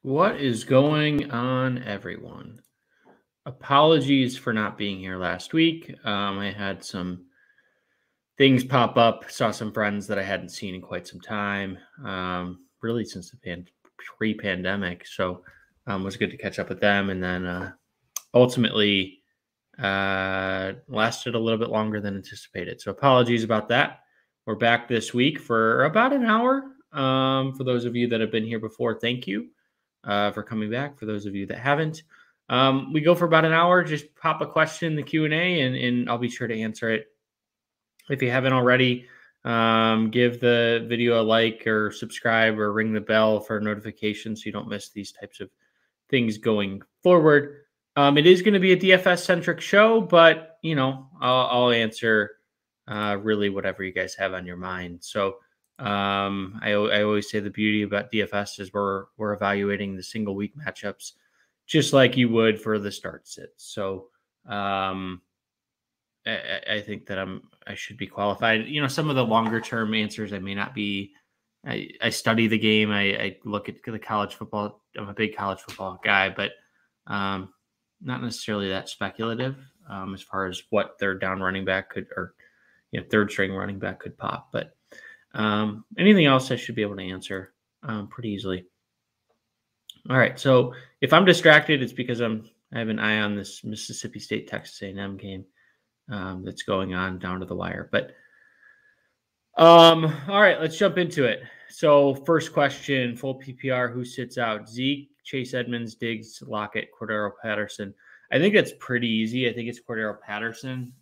What is going on, everyone? Apologies for not being here last week. I had some things pop up, saw some friends that I hadn't seen in quite some time, really since the pre-pandemic. So it was good to catch up with them. And then ultimately lasted a little bit longer than anticipated. So apologies about that. We're back this week for about an hour. For those of you that have been here before, thank you for coming back. For those of you that haven't, we go for about an hour. Just pop a question in the Q&A and I'll be sure to answer it. If you haven't already, give the video a like or subscribe or ring the bell for notifications so you don't miss these types of things going forward. It is going to be a DFS-centric show, but, you know, I'll answer really whatever you guys have on your mind. So I always say the beauty about DFS is we're evaluating the single week matchups just like you would for the start sits. So I think that I should be qualified. You know, some of the longer term answers I may not be. I study the game. I look at the college football. I'm a big college football guy, but not necessarily that speculative as far as what their down running back could, or third string running back could pop. But anything else I should be able to answer pretty easily. All right. So if I'm distracted, it's because I have an eye on this Mississippi State Texas A&M game that's going on down to the wire. But all right, let's jump into it. So first question, full PPR, who sits out? Zeke, Chase Edmonds, Diggs, Lockett, Cordero Patterson. I think that's pretty easy. I think it's Cordero Patterson.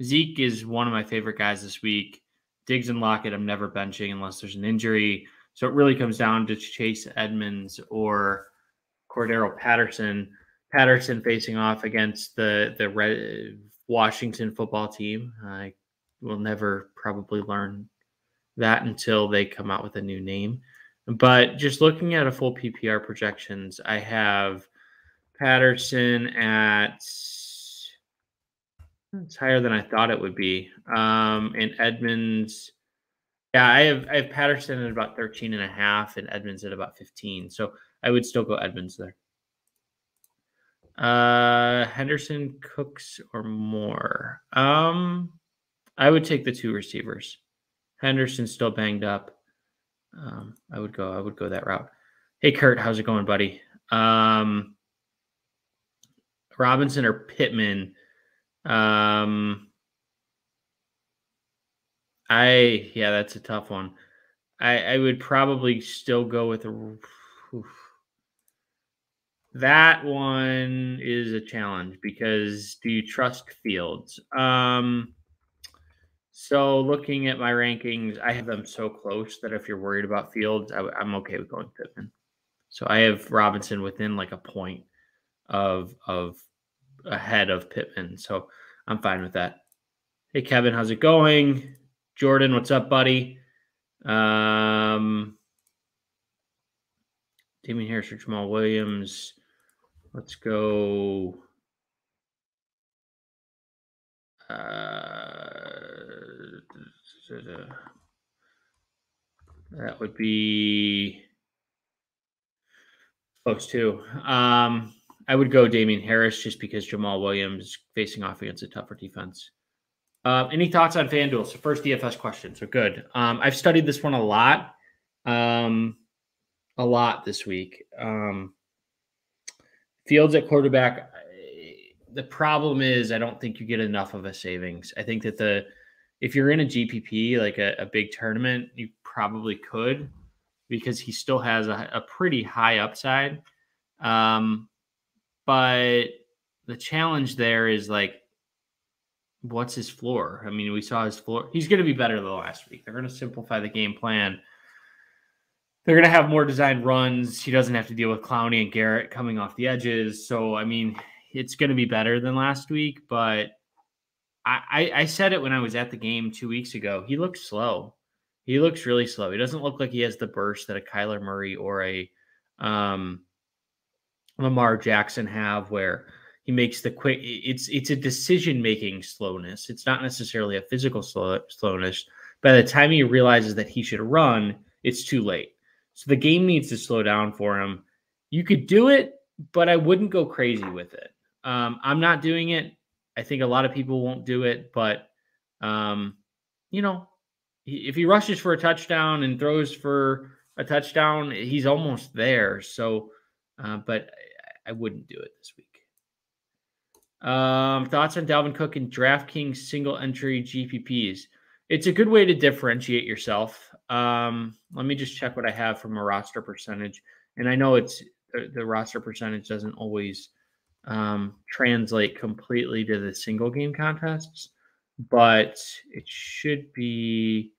Zeke is one of my favorite guys this week. Diggs and Lockett, I'm never benching unless there's an injury. So it really comes down to Chase Edmonds or Cordero Patterson. Patterson facing off against the Washington football team. I will never probably learn that until they come out with a new name. But just looking at a full PPR projections, I have Patterson at, it's higher than I thought it would be. And Edmonds, yeah, I have Patterson at about 13.5 and Edmonds at about 15. So I would still go Edmonds there. Henderson, Cooks, or more. I would take the two receivers. Henderson's still banged up. I would go that route. Hey Kurt, how's it going, buddy? Robinson or Pittman? That's a tough one. I would probably still go with that one is a challenge because do you trust Fields? So looking at my rankings, I have them so close that if you're worried about Fields, I'm okay with going Pittman. So I have Robinson within like a point of ahead of Pittman. So I'm fine with that. Hey Kevin, how's it going? Jordan, what's up, buddy? Damian Harris or Jamal Williams. Let's go. That would be close too. I would go Damian Harris just because Jamal Williams facing off against a tougher defense. Any thoughts on Fanduel? So first DFS question. So good. I've studied this one a lot this week. Fields at quarterback. The problem is I don't think you get enough of a savings. I think that if you're in a GPP, like a big tournament, you probably could because he still has a pretty high upside. But the challenge there is like, what's his floor? I mean, we saw his floor. He's going to be better than last week. They're going to simplify the game plan. They're going to have more designed runs. He doesn't have to deal with Clowney and Garrett coming off the edges. So, I mean, it's going to be better than last week. But I said it when I was at the game 2 weeks ago. He looks slow. He looks really slow. He doesn't look like he has the burst that a Kyler Murray or a Lamar Jackson have where he makes the quick. It's a decision-making slowness. It's not necessarily a physical slowness. By the time he realizes that he should run, it's too late. So the game needs to slow down for him. You could do it, but I wouldn't go crazy with it. I'm not doing it. I think a lot of people won't do it, but if he rushes for a touchdown and throws for a touchdown, he's almost there. So, but I wouldn't do it this week. Thoughts on Dalvin Cook and DraftKings single entry GPPs? It's a good way to differentiate yourself. Let me just check what I have from a roster percentage. And I know it's the roster percentage doesn't always translate completely to the single game contests, but it should be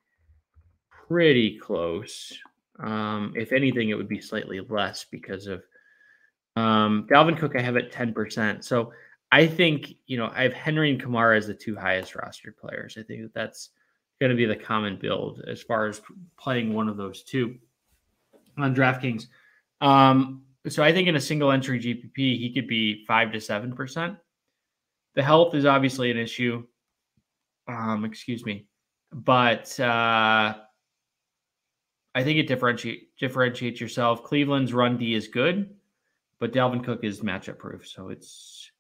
pretty close. If anything, it would be slightly less because of Dalvin Cook. I have at 10%. So I think, I have Henry and Kamara as the two highest rostered players. I think that's going to be the common build as far as playing one of those two on DraftKings. So I think in a single entry GPP, he could be 5 to 7%. The health is obviously an issue. But I think it differentiates yourself. Cleveland's run D is good, but Dalvin Cook is matchup proof. So it's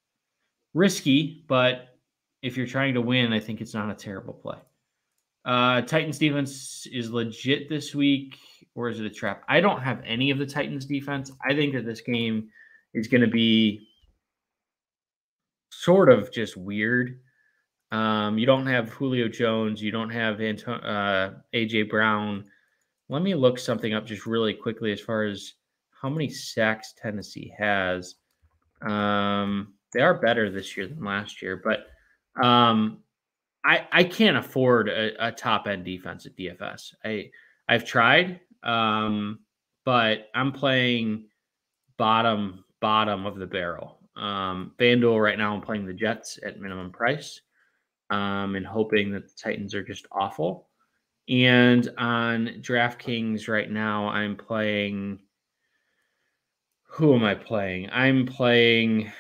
risky, but if you're trying to win, I think it's not a terrible play. Titans defense is legit this week, or is it a trap? I don't have any of the Titans defense. I think that this game is going to be sort of just weird. You don't have Julio Jones. You don't have A.J. Brown. Let me look something up just really quickly as far as how many sacks Tennessee has. They are better this year than last year, but I can't afford a top-end defense at DFS. I've tried, but I'm playing bottom of the barrel. Fanduel right now, I'm playing the Jets at minimum price, and hoping that the Titans are just awful. And on DraftKings right now, I'm playing. Who am I playing? I'm playing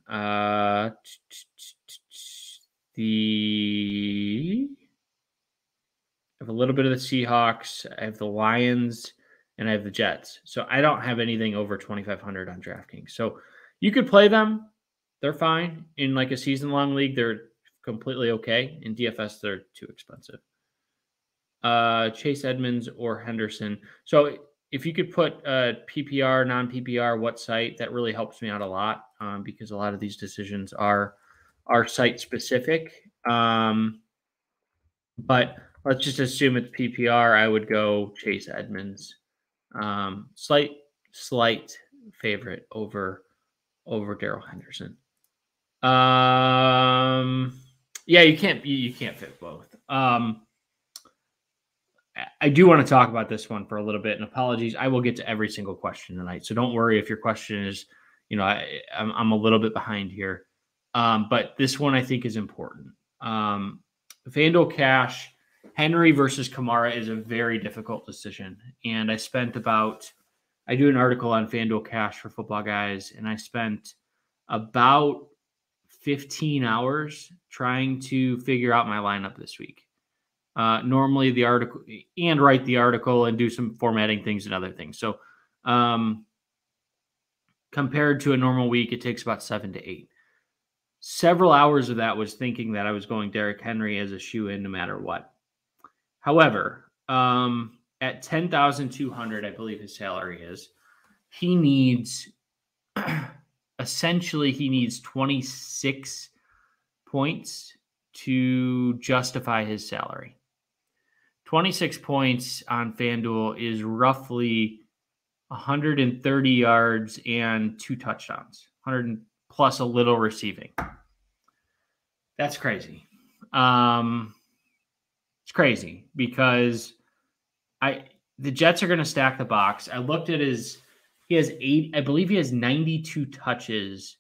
I have a little bit of the Seahawks. I have the Lions, and I have the Jets. So I don't have anything over 2,500 on DraftKings. So you could play them. They're fine. In like a season-long league, they're completely okay. In DFS, they're too expensive. Chase Edmonds or Henderson. So if you could put PPR, non-PPR, what site, that really helps me out a lot because a lot of these decisions are site-specific. But let's just assume it's PPR. I would go Chase Edmonds. Slight favorite over Darrell Henderson. Yeah, you can't fit both. I do want to talk about this one for a little bit, and apologies. I will get to every single question tonight, so don't worry if your question is, I'm a little bit behind here. But this one I think is important. Fanduel Cash, Henry versus Kamara is a very difficult decision. And I do an article on Fanduel Cash for Football Guys, and I spent about 15 hours trying to figure out my lineup this week. Normally the article and write the article and do some formatting things and other things. So compared to a normal week, it takes about 7 to 8. Several hours of that was thinking that I was going Derrick Henry as a shoe-in no matter what. However, at 10,200, I believe his salary is, he needs essentially 26 points to justify his salary. 26 points on FanDuel is roughly 130 yards and 2 touchdowns, 100 plus a little receiving. That's crazy. It's crazy because the Jets are going to stack the box. I looked at he has 92 touches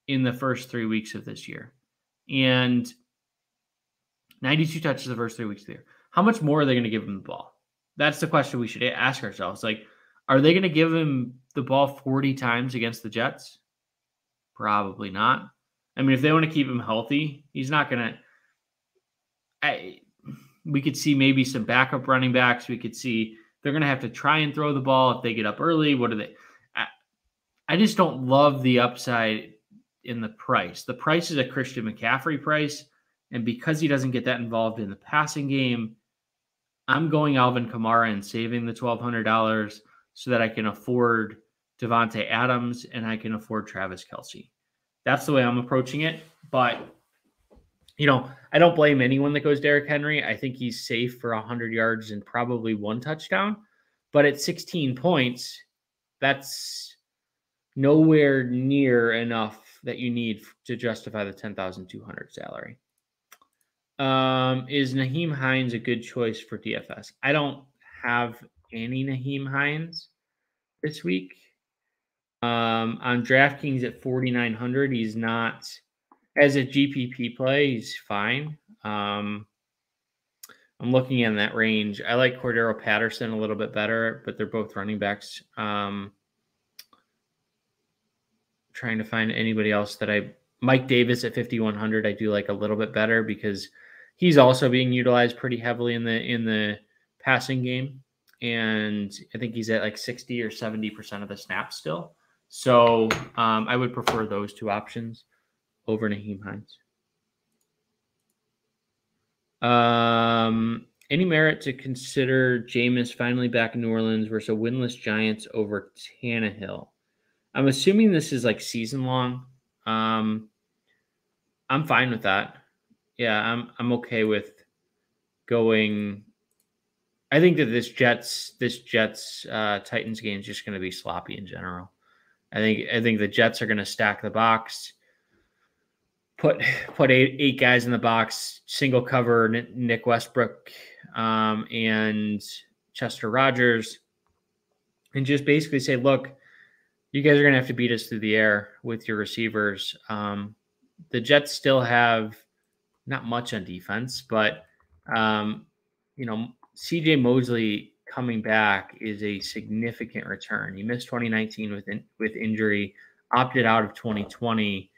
in the first 3 weeks of this year. And 92 touches the first 3 weeks of the year. How much more are they going to give him the ball? That's the question we should ask ourselves. Like, are they going to give him the ball 40 times against the Jets? Probably not. I mean, if they want to keep him healthy, he's not going to. We could see maybe some backup running backs. We could see They're going to have to try and throw the ball if they get up early. What do they? I just don't love the upside in the price. The price is a Christian McCaffrey price, and because he doesn't get that involved in the passing game, I'm going Alvin Kamara and saving the $1,200 so that I can afford Devontae Adams and I can afford Travis Kelce. That's the way I'm approaching it. But, I don't blame anyone that goes Derrick Henry. I think he's safe for 100 yards and probably 1 touchdown. But at 16 points, that's nowhere near enough that you need to justify the $10,200 salary. Is Nahim Heinz a good choice for DFS? I don't have any Nahim Heinz this week. On DraftKings at 4,900, he's not, as a GPP play, he's fine. I'm looking in that range. I like Cordero Patterson a little bit better, but they're both running backs. Trying to find anybody else Mike Davis at 5,100, I do like a little bit better because he's also being utilized pretty heavily in the passing game. And I think he's at like 60 or 70% of the snaps still. So I would prefer those two options over Nahim Heinz. Any merit to consider Jameis finally back in New Orleans versus a winless Giants over Tannehill? I'm assuming this is like season long. I'm fine with that. Yeah, I'm okay with going. I think that this Jets Titans game is just going to be sloppy in general. I think the Jets are going to stack the box, put eight guys in the box, single cover Nick Westbrook and Chester Rogers, and just basically say, look, you guys are going to have to beat us through the air with your receivers. The Jets still have not much on defense, but CJ Mosley coming back is a significant return. He missed 2019 with injury, opted out of 2020.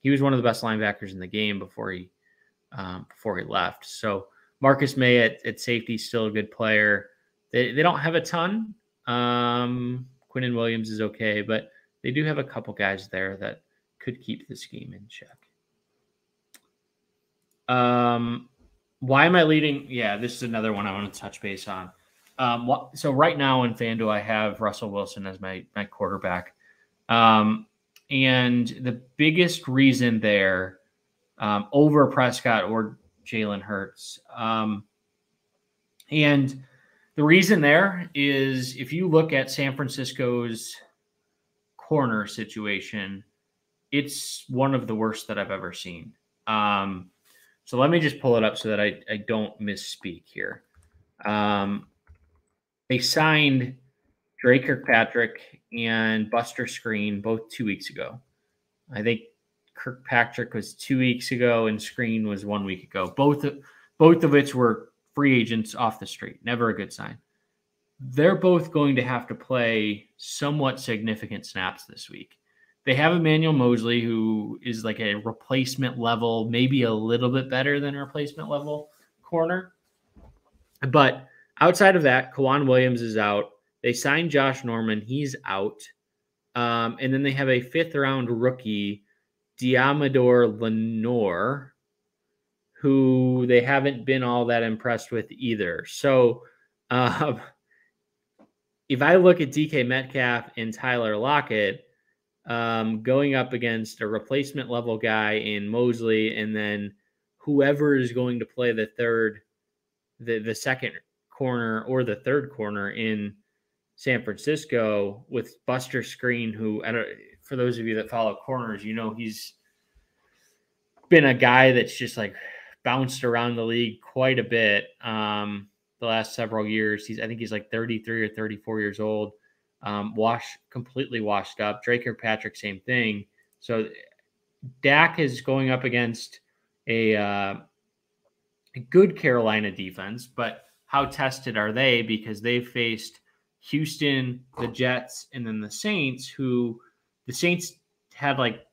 He was one of the best linebackers in the game before he left. So Marcus May at safety, still a good player. They don't have a ton. Quinnen Williams is okay, but they do have a couple guys there that could keep this game in check. Why am I leading? Yeah, this is another one I want to touch base on. So right now in Fanduel, I have Russell Wilson as my quarterback. And the biggest reason there over Prescott or Jalen Hurts. And the reason there is if you look at San Francisco's corner situation, it's one of the worst that I've ever seen. So let me just pull it up so that I don't misspeak here. They signed Drake Kirkpatrick and Buster Screen both 2 weeks ago. I think Kirkpatrick was 2 weeks ago and Screen was 1 week ago. Both of which were free agents off the street. Never a good sign. They're both going to have to play somewhat significant snaps this week. They have Emmanuel Mosley, who is like a replacement level, maybe a little bit better than a replacement level corner. But outside of that, Kwan Williams is out. They signed Josh Norman. He's out. And then they have a 5th-round rookie, Diamador Lenore, who they haven't been all that impressed with either. So if I look at DK Metcalf and Tyler Lockett, going up against a replacement level guy in Mosley, and then whoever is going to play the second corner or the third corner in San Francisco with Buster Screen, who, for those of you that follow corners, he's been a guy that's just like bounced around the league quite a bit the last several years. I think he's like 33 or 34 years old. Completely washed up. Drake Kirkpatrick, same thing. So Dak is going up against a good Carolina defense, but how tested are they? Because they've faced Houston, the Jets, and then the Saints, who the Saints had like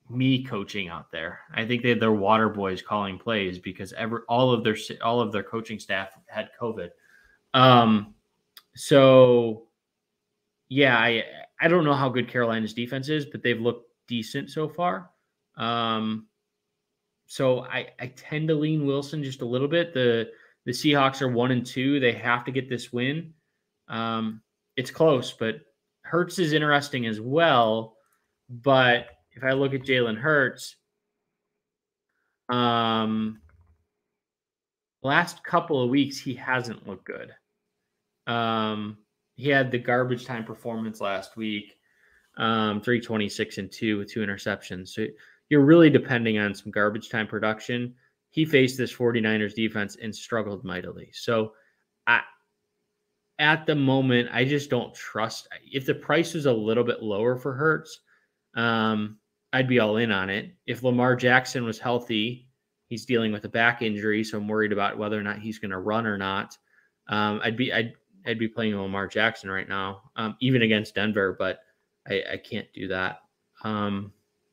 me coaching out there. I think they had their water boys calling plays because all of their coaching staff had COVID. So yeah, I don't know how good Carolina's defense is, but they've looked decent so far. So I tend to lean Wilson just a little bit. The Seahawks are 1-2. They have to get this win. It's close, but Hurts is interesting as well. But if I look at Jalen Hurts, last couple of weeks he hasn't looked good. He had the garbage time performance last week, 326 and 2 with 2 interceptions. So you're really depending on some garbage time production. He faced this 49ers defense and struggled mightily. So at the moment, I just don't trust. If the price was a little bit lower for Hurts, I'd be all in on it. If Lamar Jackson was healthy, he's dealing with a back injury, so I'm worried about whether or not he's going to run or not. I'd be playing Lamar Jackson right now, even against Denver, but I can't do that.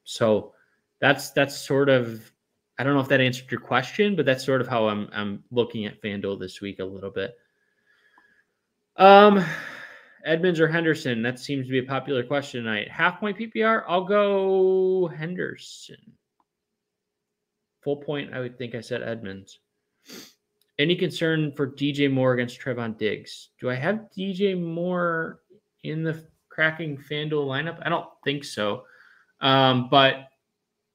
So that's sort of, I don't know if that answered your question, but that's sort of how I'm looking at FanDuel this week a little bit. Edmonds or Henderson? That seems to be a popular question tonight. Half point PPR? I'll go Henderson. Full point, I would think I said Edmonds. Any concern for DJ Moore against Trevon Diggs? Do I have DJ Moore in the cracking FanDuel lineup? I don't think so. But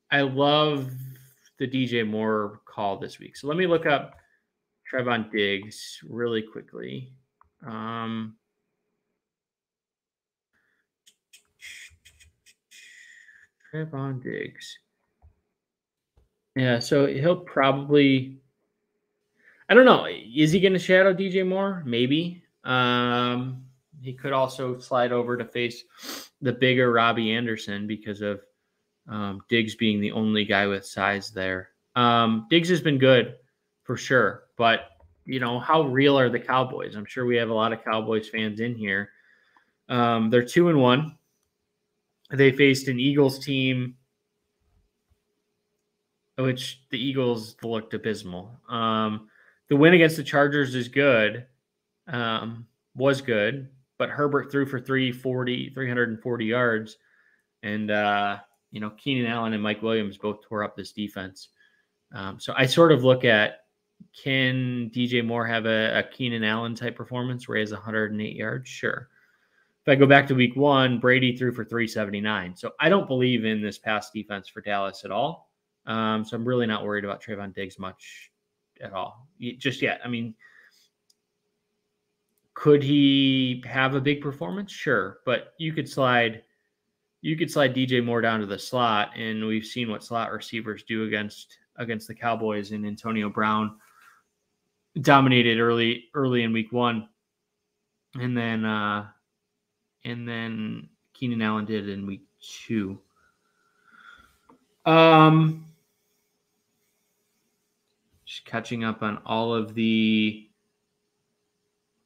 I love the DJ Moore call this week. So let me look up Trevon Diggs really quickly. Trevon Diggs. Yeah, so he'll probably, I don't know. Is he going to shadow DJ Moore? Maybe. He could also slide over to face the bigger Robbie Anderson because of Diggs being the only guy with size there. Diggs has been good for sure, but you know, how real are the Cowboys? I'm sure we have a lot of Cowboys fans in here. They're 2-1. They faced an Eagles team, which the Eagles looked abysmal. The win against the Chargers is good, was good, but Herbert threw for 340 yards. And, you know, Keenan Allen and Mike Williams both tore up this defense. So I sort of look at, can DJ Moore have a Keenan Allen type performance where he has 108 yards? Sure. If I go back to week 1, Brady threw for 379. So I don't believe in this pass defense for Dallas at all. So I'm really not worried about Trevon Diggs much at all. Just yet. I mean, could he have a big performance? Sure. But you could slide DJ Moore down to the slot, and we've seen what slot receivers do against the Cowboys, and Antonio Brown dominated early in week 1. And then Keenan Allen did in week 2. Just catching up on all of a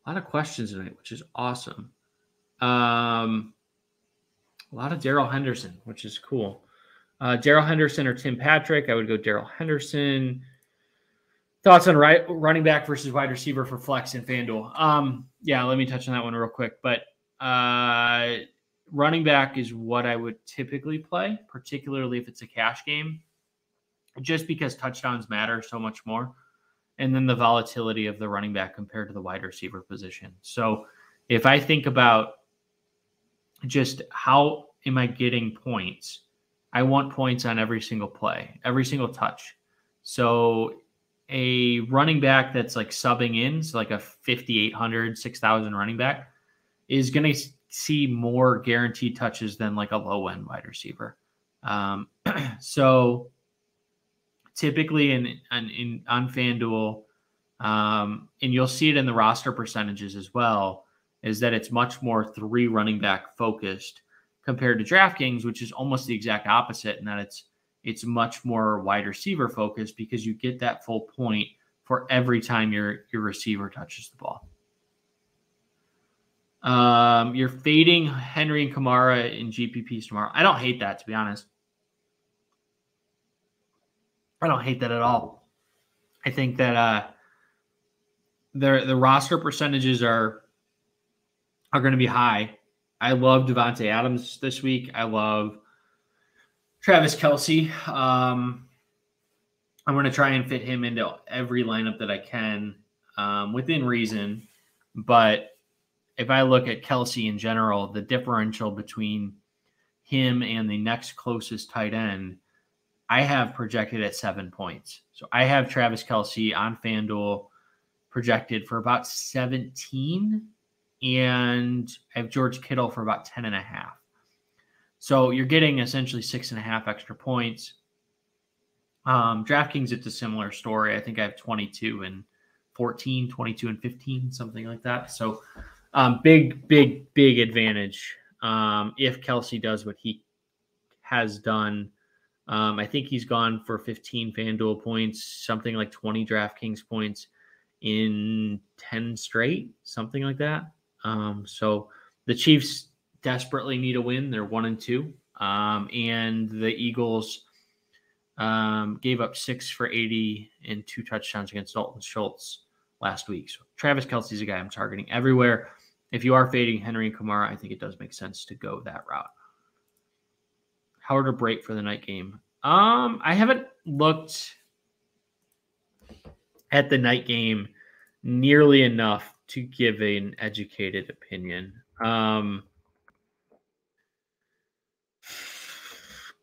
lot of questions tonight, which is awesome. A lot of Darrell Henderson, which is cool. Darrell Henderson or Tim Patrick? I would go Darrell Henderson. Thoughts on running back versus wide receiver for flex and FanDuel? Yeah, let me touch on that one real quick. But running back is what I would typically play, particularly if it's a cash game, just because touchdowns matter so much more. And then the volatility of the running back compared to the wide receiver position. So if I think about just how am I getting points, I want points on every single play, every single touch. So a running back that's like subbing in, so like a 5,800, 6,000 running back, is going to see more guaranteed touches than like a low-end wide receiver. So typically on FanDuel, and you'll see it in the roster percentages as well, is that it's much more 3 running back focused compared to DraftKings, which is almost the exact opposite in that it's much more wide receiver focused because you get that full point for every time your receiver touches the ball. You're fading Henry and Kamara in GPPs tomorrow. I don't hate that, to be honest. I don't hate that at all. I think that the roster percentages are going to be high. I love Davante Adams this week. I love Travis Kelce. I'm going to try and fit him into every lineup that I can within reason. But if I look at Kelce in general, the differential between him and the next closest tight end, I have projected at 7 points. So I have Travis Kelce on Fanduel projected for about 17, and I have George Kittle for about 10.5. So you're getting essentially 6.5 extra points. DraftKings, it's a similar story. I think I have 22 and 14, 22 and 15, something like that. So big advantage if Kelce does what he has done. I think he's gone for 15 FanDuel points, something like 20 DraftKings points in 10 straight, something like that. So the Chiefs desperately need a win. They're 1-2. And the Eagles gave up 6 for 80 and 2 touchdowns against Dalton Schultz last week. So Travis Kelce is a guy I'm targeting everywhere. If you are fading Henry and Kamara, I think it does make sense to go that route. How to break for the night game? I haven't looked at the night game nearly enough to give an educated opinion.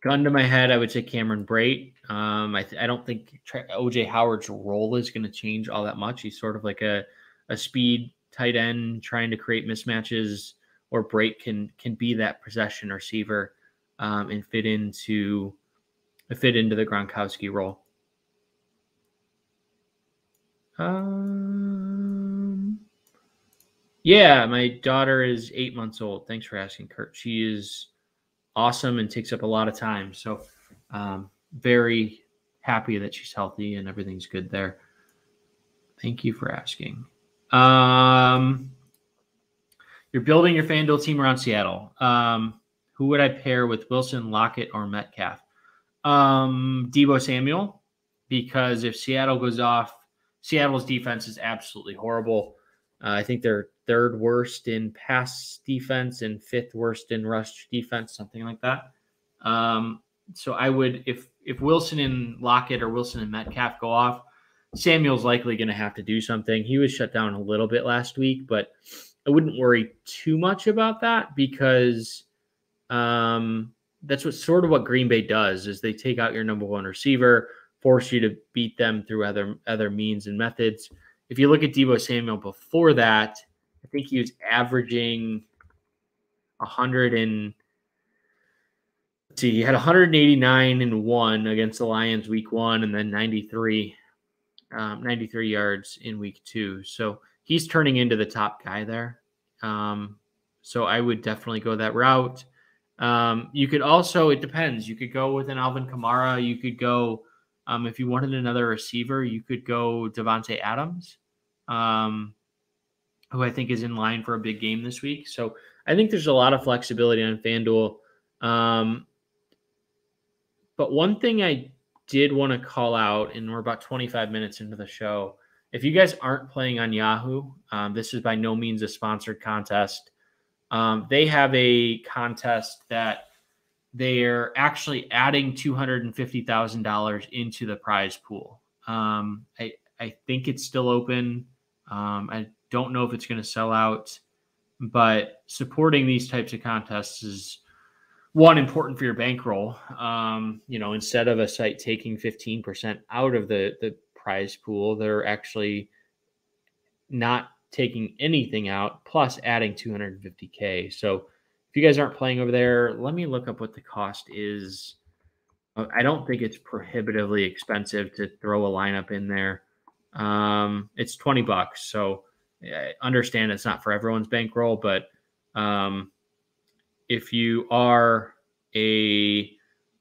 Gun to my head, I would say Cameron Brate. I don't think OJ Howard's role is going to change all that much. He's sort of like a speed tight end trying to create mismatches, or Brate can be that possession receiver and fit into the Gronkowski role. Yeah, my daughter is 8 months old. Thanks for asking, Kurt. She is awesome and takes up a lot of time. So very happy that she's healthy and everything's good there. Thank you for asking. You're building your FanDuel team around Seattle. Who would I pair with Wilson, Lockett, or Metcalf? Deebo Samuel, because if Seattle goes off, Seattle's defense is absolutely horrible. I think they're third worst in pass defense and fifth worst in rush defense, something like that. So I would, if Wilson and Lockett or Wilson and Metcalf go off, Samuel's likely going to have to do something. He was shut down a little bit last week, but I wouldn't worry too much about that, because that's what Green Bay does, is they take out your number one receiver, force you to beat them through other means and methods. If you look at Deebo Samuel before that, I think he was averaging 100 and he had 189 and 1 against the Lions week 1, and then 93 yards in week 2. So he's turning into the top guy there. So I would definitely go that route. You could also, it depends. You could go with an Alvin Kamara. You could go, if you wanted another receiver, you could go Davante Adams, who I think is in line for a big game this week. So I think there's a lot of flexibility on FanDuel. But one thing I did want to call out, and we're about 25 minutes into the show, if you guys aren't playing on Yahoo, this is by no means a sponsored contest. They have a contest that they're actually adding $250,000 into the prize pool. I think it's still open. I don't know if it's going to sell out, but supporting these types of contests is, one, important for your bankroll. Instead of a site taking 15% out of the prize pool, they're actually not taking anything out, plus adding $250K. So if you guys aren't playing over there, let me look up what the cost is. I don't think it's prohibitively expensive to throw a lineup in there. It's $20. So I understand it's not for everyone's bankroll, but if you are a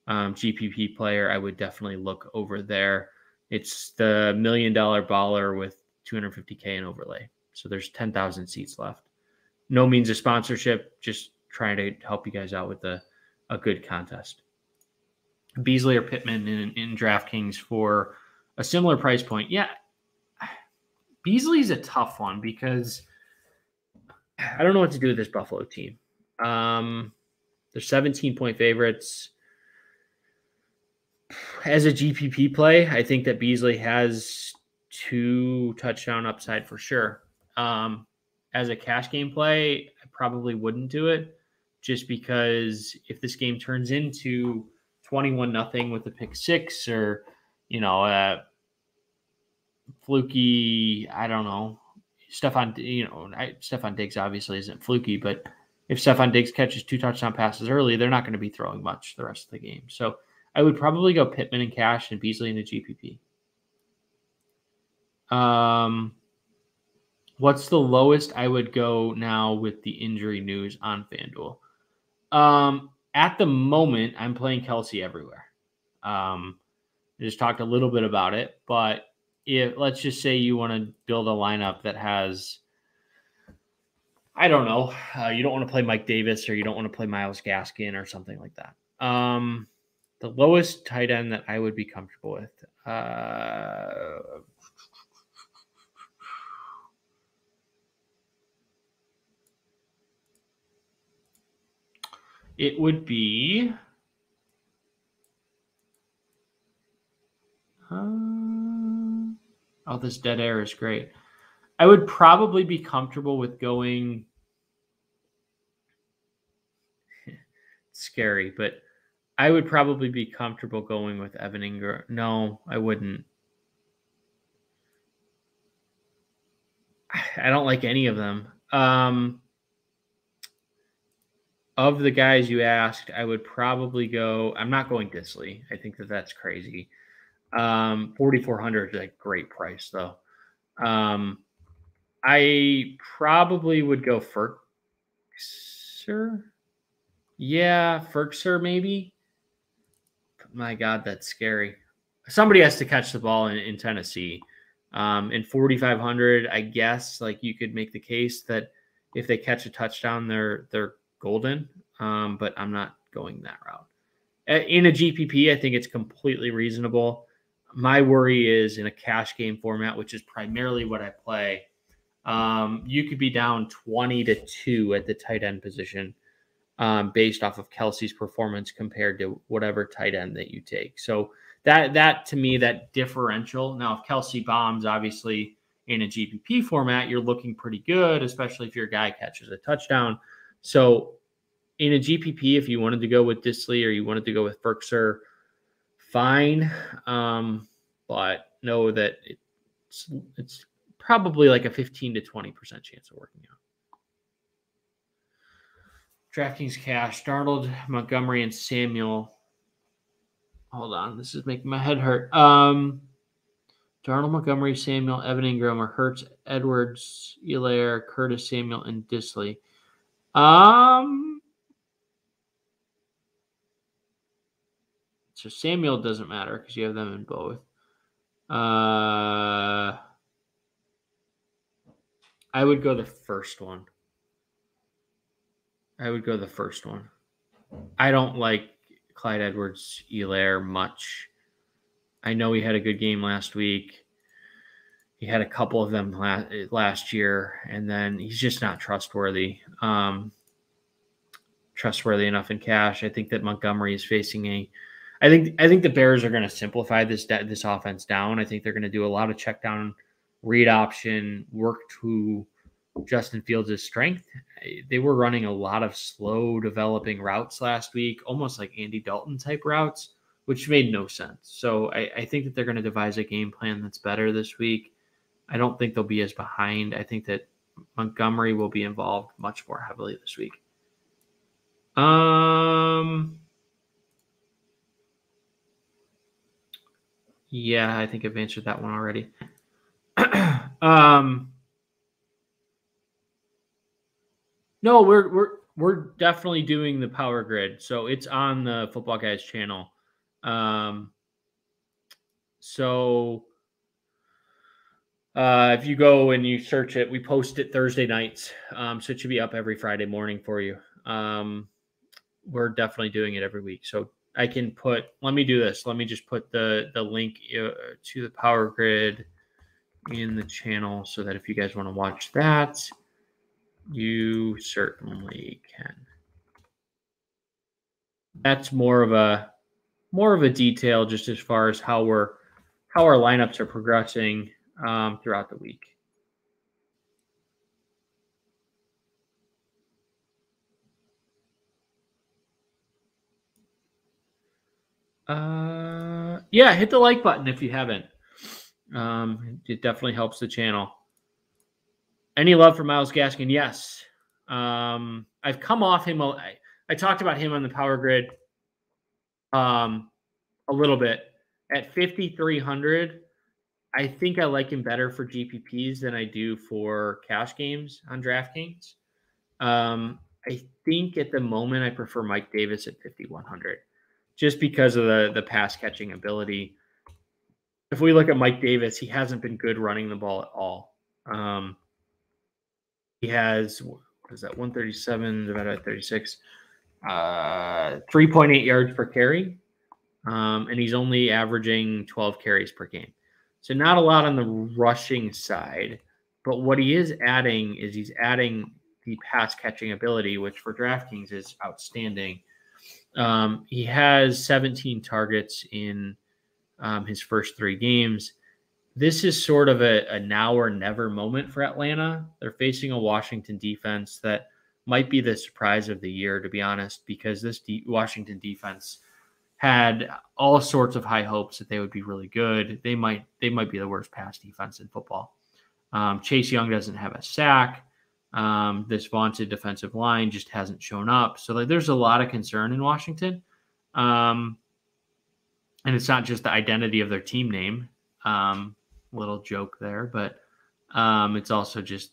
GPP player, I would definitely look over there. It's the $1 million baller with $250K in overlay. So there's 10,000 seats left. No means a sponsorship, just trying to help you guys out with a good contest. Beasley or Pittman in DraftKings for a similar price point. Yeah, Beasley's a tough one because I don't know what to do with this Buffalo team. They're 17-point favorites. As a GPP play, I think that Beasley has 2 touchdown upside for sure. As a cash game play, I probably wouldn't do it just because if this game turns into 21-0 with a pick 6 or, fluky, I don't know, Stephon Diggs obviously isn't fluky, but if Stephon Diggs catches 2 touchdown passes early, they're not going to be throwing much the rest of the game. So I would probably go Pittman in cash and Beasley in a GPP. What's the lowest I would go now with the injury news on FanDuel? At the moment, I'm playing Kelsey everywhere. I just talked a little bit about it, but let's just say you want to build a lineup that has, I don't know, you don't want to play Mike Davis or you don't want to play Myles Gaskin or something like that. The lowest tight end that I would be comfortable with. It would be this dead air is great. I would probably be comfortable with going scary, but I would probably be comfortable going with Evan Ingram. No, I wouldn't. I don't like any of them. Of the guys you asked, I would probably go. I'm not going Disley. I think that's crazy. 4,400 is a great price, though. I probably would go Ferkser. Yeah, Ferkser maybe. My God, that's scary. Somebody has to catch the ball in Tennessee. In 4,500, I guess you could make the case that if they catch a touchdown, they're golden. But I'm not going that route. In a GPP, I think it's completely reasonable. My worry is in a cash game format, which is primarily what I play. You could be down 20-2 at the tight end position based off of Kelsey's performance compared to whatever tight end that you take. So that to me, that differential. Now, if Kelsey bombs, obviously in a GPP format, you're looking pretty good, especially if your guy catches a touchdown. So in a GPP, if you wanted to go with Disley or you wanted to go with Ferkser, fine. But know that it's probably like a 15 to 20% chance of working out. Draftkings cash, Darnold, Montgomery, and Samuel. Hold on, this is making my head hurt. Darnold, Montgomery, Samuel, Evan Ingram, or Hurts, Edwards, Elaire, Curtis, Samuel, and Disley. So Samuel doesn't matter because you have them in both. I would go the first one. I don't like Clyde Edwards-Helaire much. I know he had a good game last week. He had a couple of them last year, and then he's just not trustworthy. Trustworthy enough in cash. I think that Montgomery is facing I think the Bears are going to simplify this offense down. I think they're going to do a lot of check down, read option, work to Justin Fields' strength. They were running a lot of slow developing routes last week, almost like Andy Dalton type routes, which made no sense. So I think that they're going to devise a game plan that's better this week. I don't think they'll be as behind. I think that Montgomery will be involved much more heavily this week. Yeah, I think I've answered that one already. No, we're definitely doing the power grid. So it's on the Football Guys channel. If you go and you search it, we post it Thursday nights. So it should be up every Friday morning for you. We're definitely doing it every week. So I can let me do this. Let me just put the link to the power grid in the channel so that if you guys want to watch that, you certainly can. That's more of a detail just as far as how our lineups are progressing throughout the week. Yeah, hit the like button if you haven't. It definitely helps the channel. Any love for Myles Gaskin? Yes. I've come off him. I talked about him on the Power Grid a little bit. At 5,300, I think I like him better for GPPs than I do for cash games on DraftKings. I think at the moment I prefer Mike Davis at 5,100 just because of the pass catching ability. If we look at Mike Davis, he hasn't been good running the ball at all. He has, what is that, 137 divided by 36, 3.8 yards per carry, and he's only averaging 12 carries per game. So not a lot on the rushing side, but what he is adding is he's adding the pass catching ability, which for DraftKings is outstanding. He has 17 targets in his first 3 games. This is sort of a now or never moment for Atlanta. They're facing a Washington defense that might be the surprise of the year, to be honest, because this Washington defense had all sorts of high hopes that they would be really good. They might be the worst pass defense in football. Chase Young doesn't have a sack. This vaunted defensive line just hasn't shown up. So there's a lot of concern in Washington. And it's not just the identity of their team name. Little joke there, but it's also just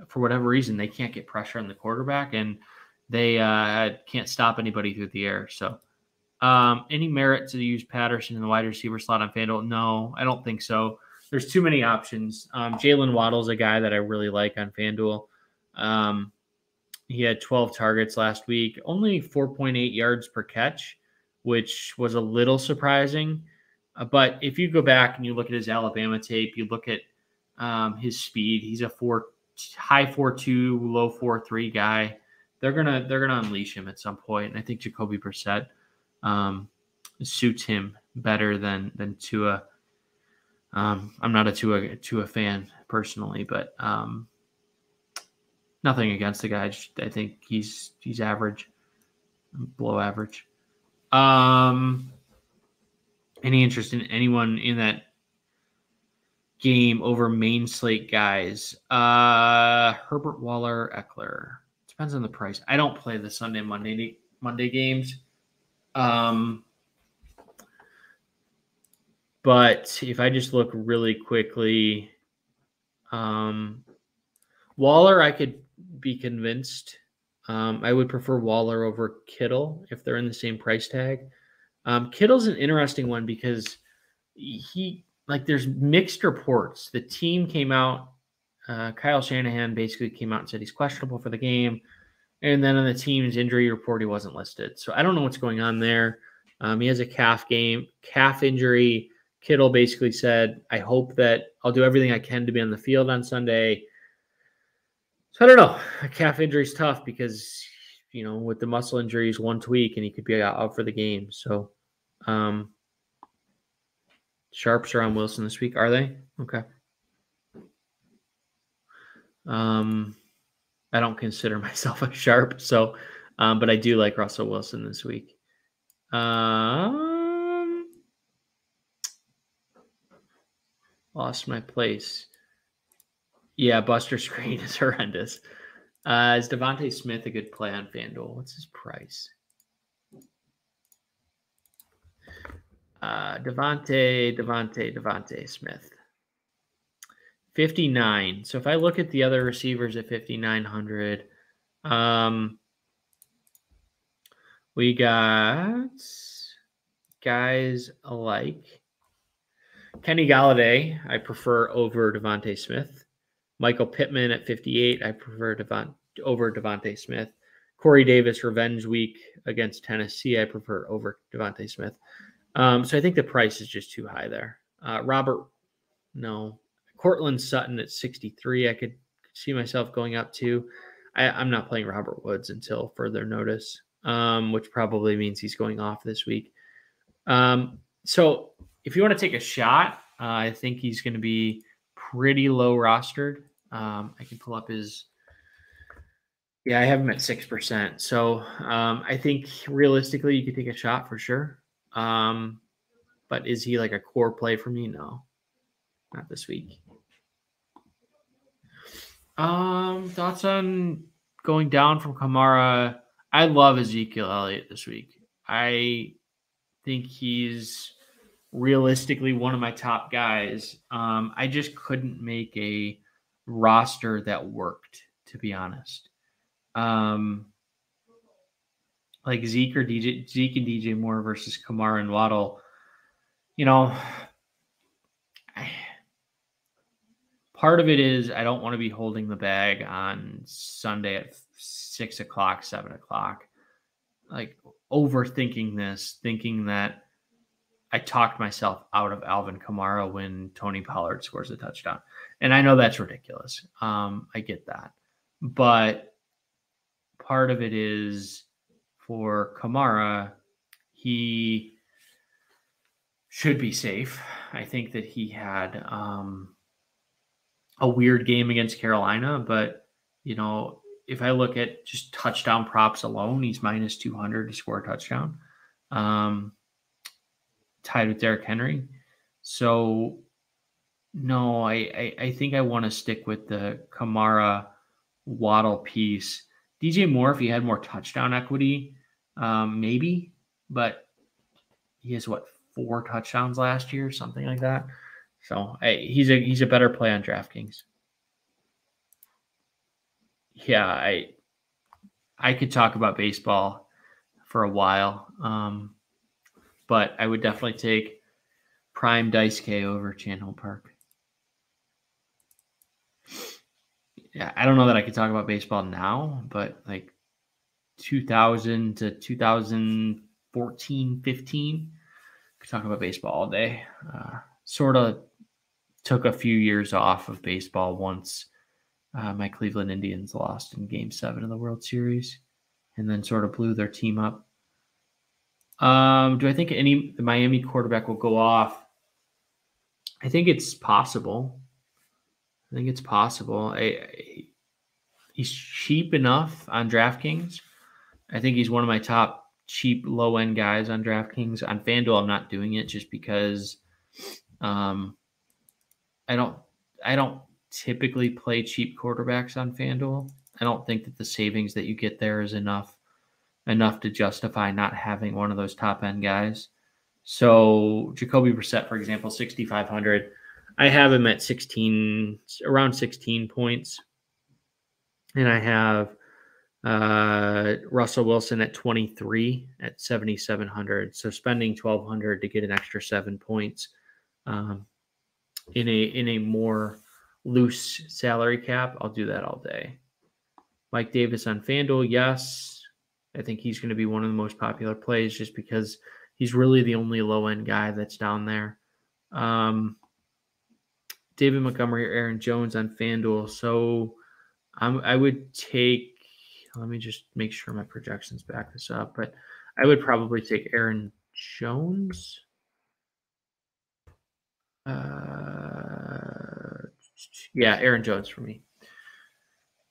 for whatever reason, they can't get pressure on the quarterback, and they can't stop anybody through the air. So any merit to use Patterson in the wide receiver slot on Fanduel? No, I don't think so. There's too many options. Jalen Waddle is a guy that I really like on Fanduel. He had 12 targets last week, only 4.8 yards per catch, which was a little surprising. But if you go back and you look at his Alabama tape, you look at his speed. He's a high 4.2, low 4.3 guy. They're gonna unleash him at some point, and I think Jacoby Brissett suits him better than Tua. I'm not a Tua fan personally, but nothing against the guy. I think he's average, below average. Any interest in anyone in that game over main slate guys? Herbert, Waller, Eckler. Depends on the price. I don't play the Sunday, Monday games. But if I just look really quickly, Waller, I could be convinced. I would prefer Waller over Kittle if they're in the same price tag. Kittle's an interesting one because there's mixed reports. The team came out, Kyle Shanahan basically came out and said he's questionable for the game. And then on the team's injury report, he wasn't listed. So I don't know what's going on there. He has a calf injury. Kittle basically said, I hope that I'll do everything I can to be on the field on Sunday. So I don't know. A calf injury is tough because, with the muscle injuries, one tweak and he could be out for the game. So sharps are on Wilson this week. Are they? Okay. I don't consider myself a sharp, so but I do like Russell Wilson this week. Lost my place. Yeah, Buster Screen is horrendous. Is Devontae Smith a good play on FanDuel? What's his price? Devontae Smith. 59. So if I look at the other receivers at 5,900, we got guys alike. Kenny Galladay, I prefer over Devontae Smith. Michael Pittman at 58, I prefer over Devontae Smith. Corey Davis, revenge week against Tennessee, I prefer over Devontae Smith. So I think the price is just too high there. Robert, no. Cortland Sutton at 63. I could see myself going up to. I'm not playing Robert Woods until further notice, which probably means he's going off this week. So if you want to take a shot, I think he's going to be pretty low rostered. I can pull up his. Yeah, I have him at 6%. So I think realistically you could take a shot for sure. But is he like a core play for me? No, not this week. Thoughts on going down from Kamara? I love Ezekiel Elliott this week. I think he's realistically one of my top guys. I just couldn't make a roster that worked, to be honest. Like Zeke and DJ Moore versus Kamara and Waddle. Part of it is I don't want to be holding the bag on Sunday at 6 o'clock, 7 o'clock. Like overthinking this, thinking that I talked myself out of Alvin Kamara when Tony Pollard scores a touchdown. And I know that's ridiculous. I get that. But part of it is for Kamara, he should be safe. I think that he had a weird game against Carolina, but if I look at just touchdown props alone, he's minus 200 to score a touchdown, tied with Derrick Henry. So no, I think I want to stick with the Kamara Waddle piece. DJ Moore, if he had more touchdown equity, maybe, but he has 4 touchdowns last year, something like that. So he's a better play on DraftKings. Yeah, I could talk about baseball for a while, but I would definitely take Prime Dice K over Chandler Park. Yeah, I don't know that I could talk about baseball now, but like 2000 to 2014, 15, I could talk about baseball all day. Sort of took a few years off of baseball once my Cleveland Indians lost in Game 7 of the World Series, and then sort of blew their team up. Do I think the Miami quarterback will go off? I think it's possible. He's cheap enough on DraftKings. I think he's one of my top cheap low-end guys on DraftKings. On Fanduel, I'm not doing it just because I don't typically play cheap quarterbacks on Fanduel. I don't think that the savings that you get there is enough to justify not having one of those top-end guys. So Jacoby Brissett, for example, 6,500. I have him at around 16 points. And I have Russell Wilson at 23 at 7,700. So spending 1,200 to get an extra 7 points in a more loose salary cap, I'll do that all day. Mike Davis on FanDuel, yes. I think he's going to be one of the most popular plays just because he's really the only low-end guy that's down there. David Montgomery or Aaron Jones on FanDuel. So I would take, let me just make sure my projections back this up, but I would probably take Aaron Jones. Yeah, Aaron Jones for me.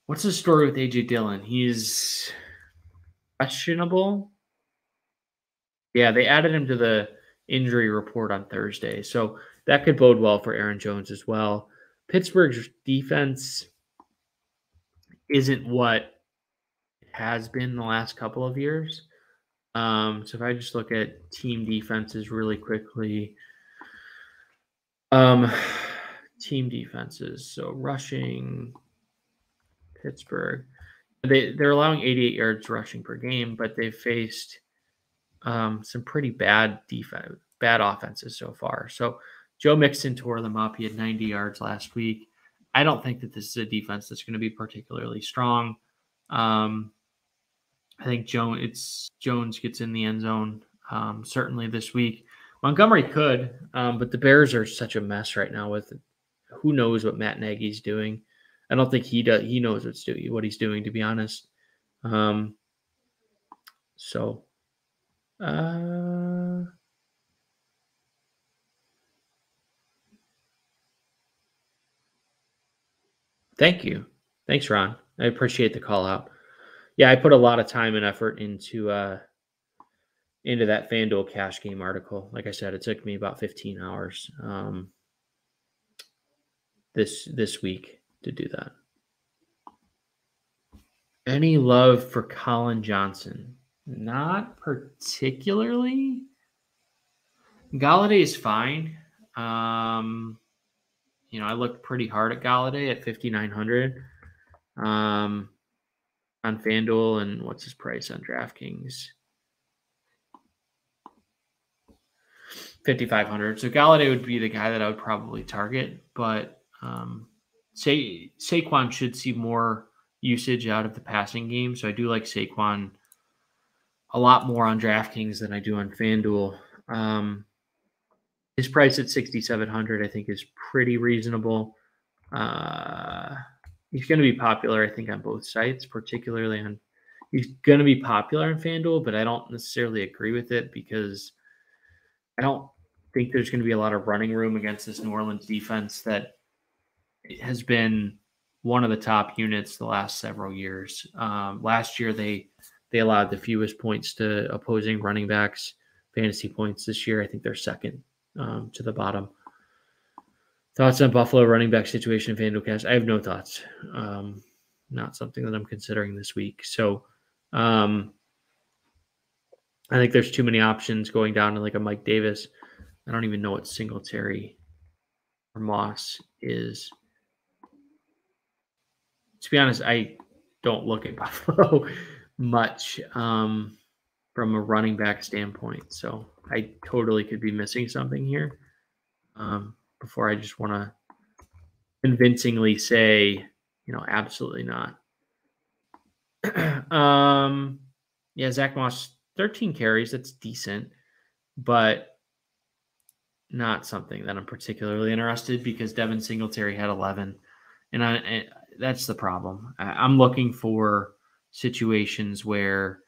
What's the story with A.J. Dillon? He's questionable. Yeah, they added him to the injury report on Thursday, so that could bode well for Aaron Jones as well. Pittsburgh's defense isn't what it has been the last couple of years. So if I just look at team defenses really quickly, team defenses. So rushing, Pittsburgh, they're allowing 88 yards rushing per game, but they've faced some pretty bad offenses so far. So Joe Mixon tore them up. He had 90 yards last week. I don't think that this is a defense that's going to be particularly strong. I think Jones gets in the end zone certainly this week. Montgomery could, but the Bears are such a mess right now with who knows what Matt Nagy's doing. I don't think he does. He knows what he's doing, to be honest. So, thank you. Thanks, Ron. I appreciate the call out. Yeah, I put a lot of time and effort into that FanDuel cash game article. Like I said, it took me about 15 hours this week to do that. Any love for Colin Johnson? Not particularly. Galladay is fine. I looked pretty hard at Galladay at 5,900 on FanDuel, and what's his price on DraftKings? 5,500. So Galladay would be the guy that I would probably target, but Saquon should see more usage out of the passing game. So I do like Saquon a lot more on DraftKings than I do on FanDuel. His price at 6,700, I think, is pretty reasonable. He's going to be popular, I think, on both sites, particularly on. He's going to be popular on FanDuel, but I don't necessarily agree with it because I don't think there's going to be a lot of running room against this New Orleans defense that has been one of the top units the last several years. Last year, they allowed the fewest points to opposing running backs, fantasy points. This year, I think they're second to the bottom. Thoughts on Buffalo running back situation in FanDuel Cash? I have no thoughts. Not something that I'm considering this week. So I think there's too many options going down to like a Mike Davis. I don't even know what Singletary or Moss is. To be honest, I don't look at Buffalo much from a running back standpoint. So I totally could be missing something here before I just want to convincingly say, absolutely not. Zach Moss, 13 carries. That's decent, but not something that I'm particularly interested because Devin Singletary had 11. And that's the problem. I'm looking for situations where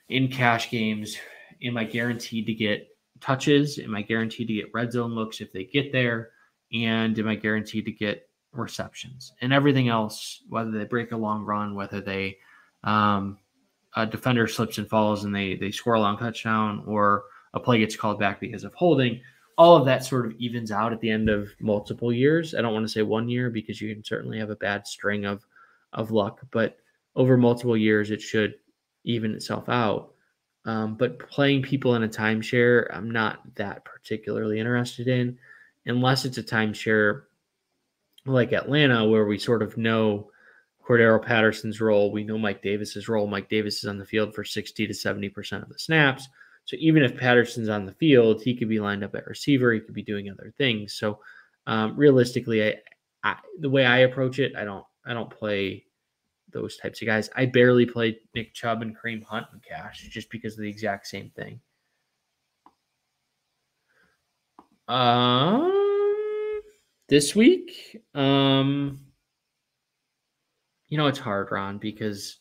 in cash games, am I guaranteed to get touches? Am I guaranteed to get red zone looks if they get there? And am I guaranteed to get receptions? And everything else, whether they break a long run, whether they a defender slips and falls and they score a long touchdown, or a play gets called back because of holding, all of that sort of evens out at the end of multiple years. I don't want to say 1 year because you can certainly have a bad string of luck, but over multiple years, it should even itself out. But playing people in a timeshare, I'm not that particularly interested in, unless it's a timeshare like Atlanta, where we sort of know Cordero Patterson's role. We know Mike Davis's role. Mike Davis is on the field for 60 to 70% of the snaps. So even if Patterson's on the field, he could be lined up at receiver. He could be doing other things. So realistically, the way I approach it, I don't play those types of guys. I barely play Nick Chubb and Kareem Hunt in cash just because of the exact same thing. This week, it's hard, Ron, because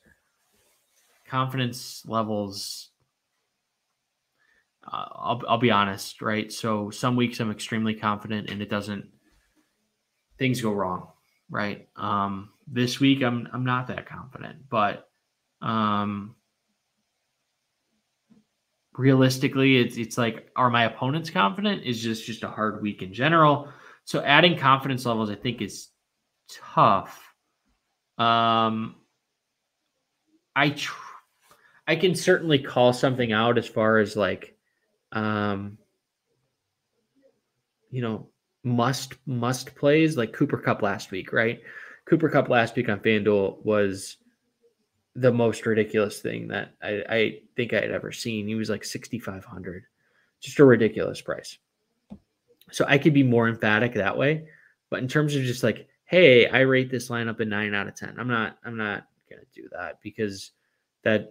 confidence levels, I'll be honest, right? So some weeks I'm extremely confident and things go wrong, right? This week I'm not that confident, but realistically, it's like, are my opponents confident? Is just a hard week in general. So adding confidence levels, I think, is tough. I can certainly call something out as far as like, must plays like Cooper Kupp last week, right? Cooper Kupp last week on FanDuel was the most ridiculous thing that I think I had ever seen. He was like 6,500, just a ridiculous price. So I could be more emphatic that way, but in terms of just like, hey, I rate this lineup a 9 out of 10. I'm not going to do that because I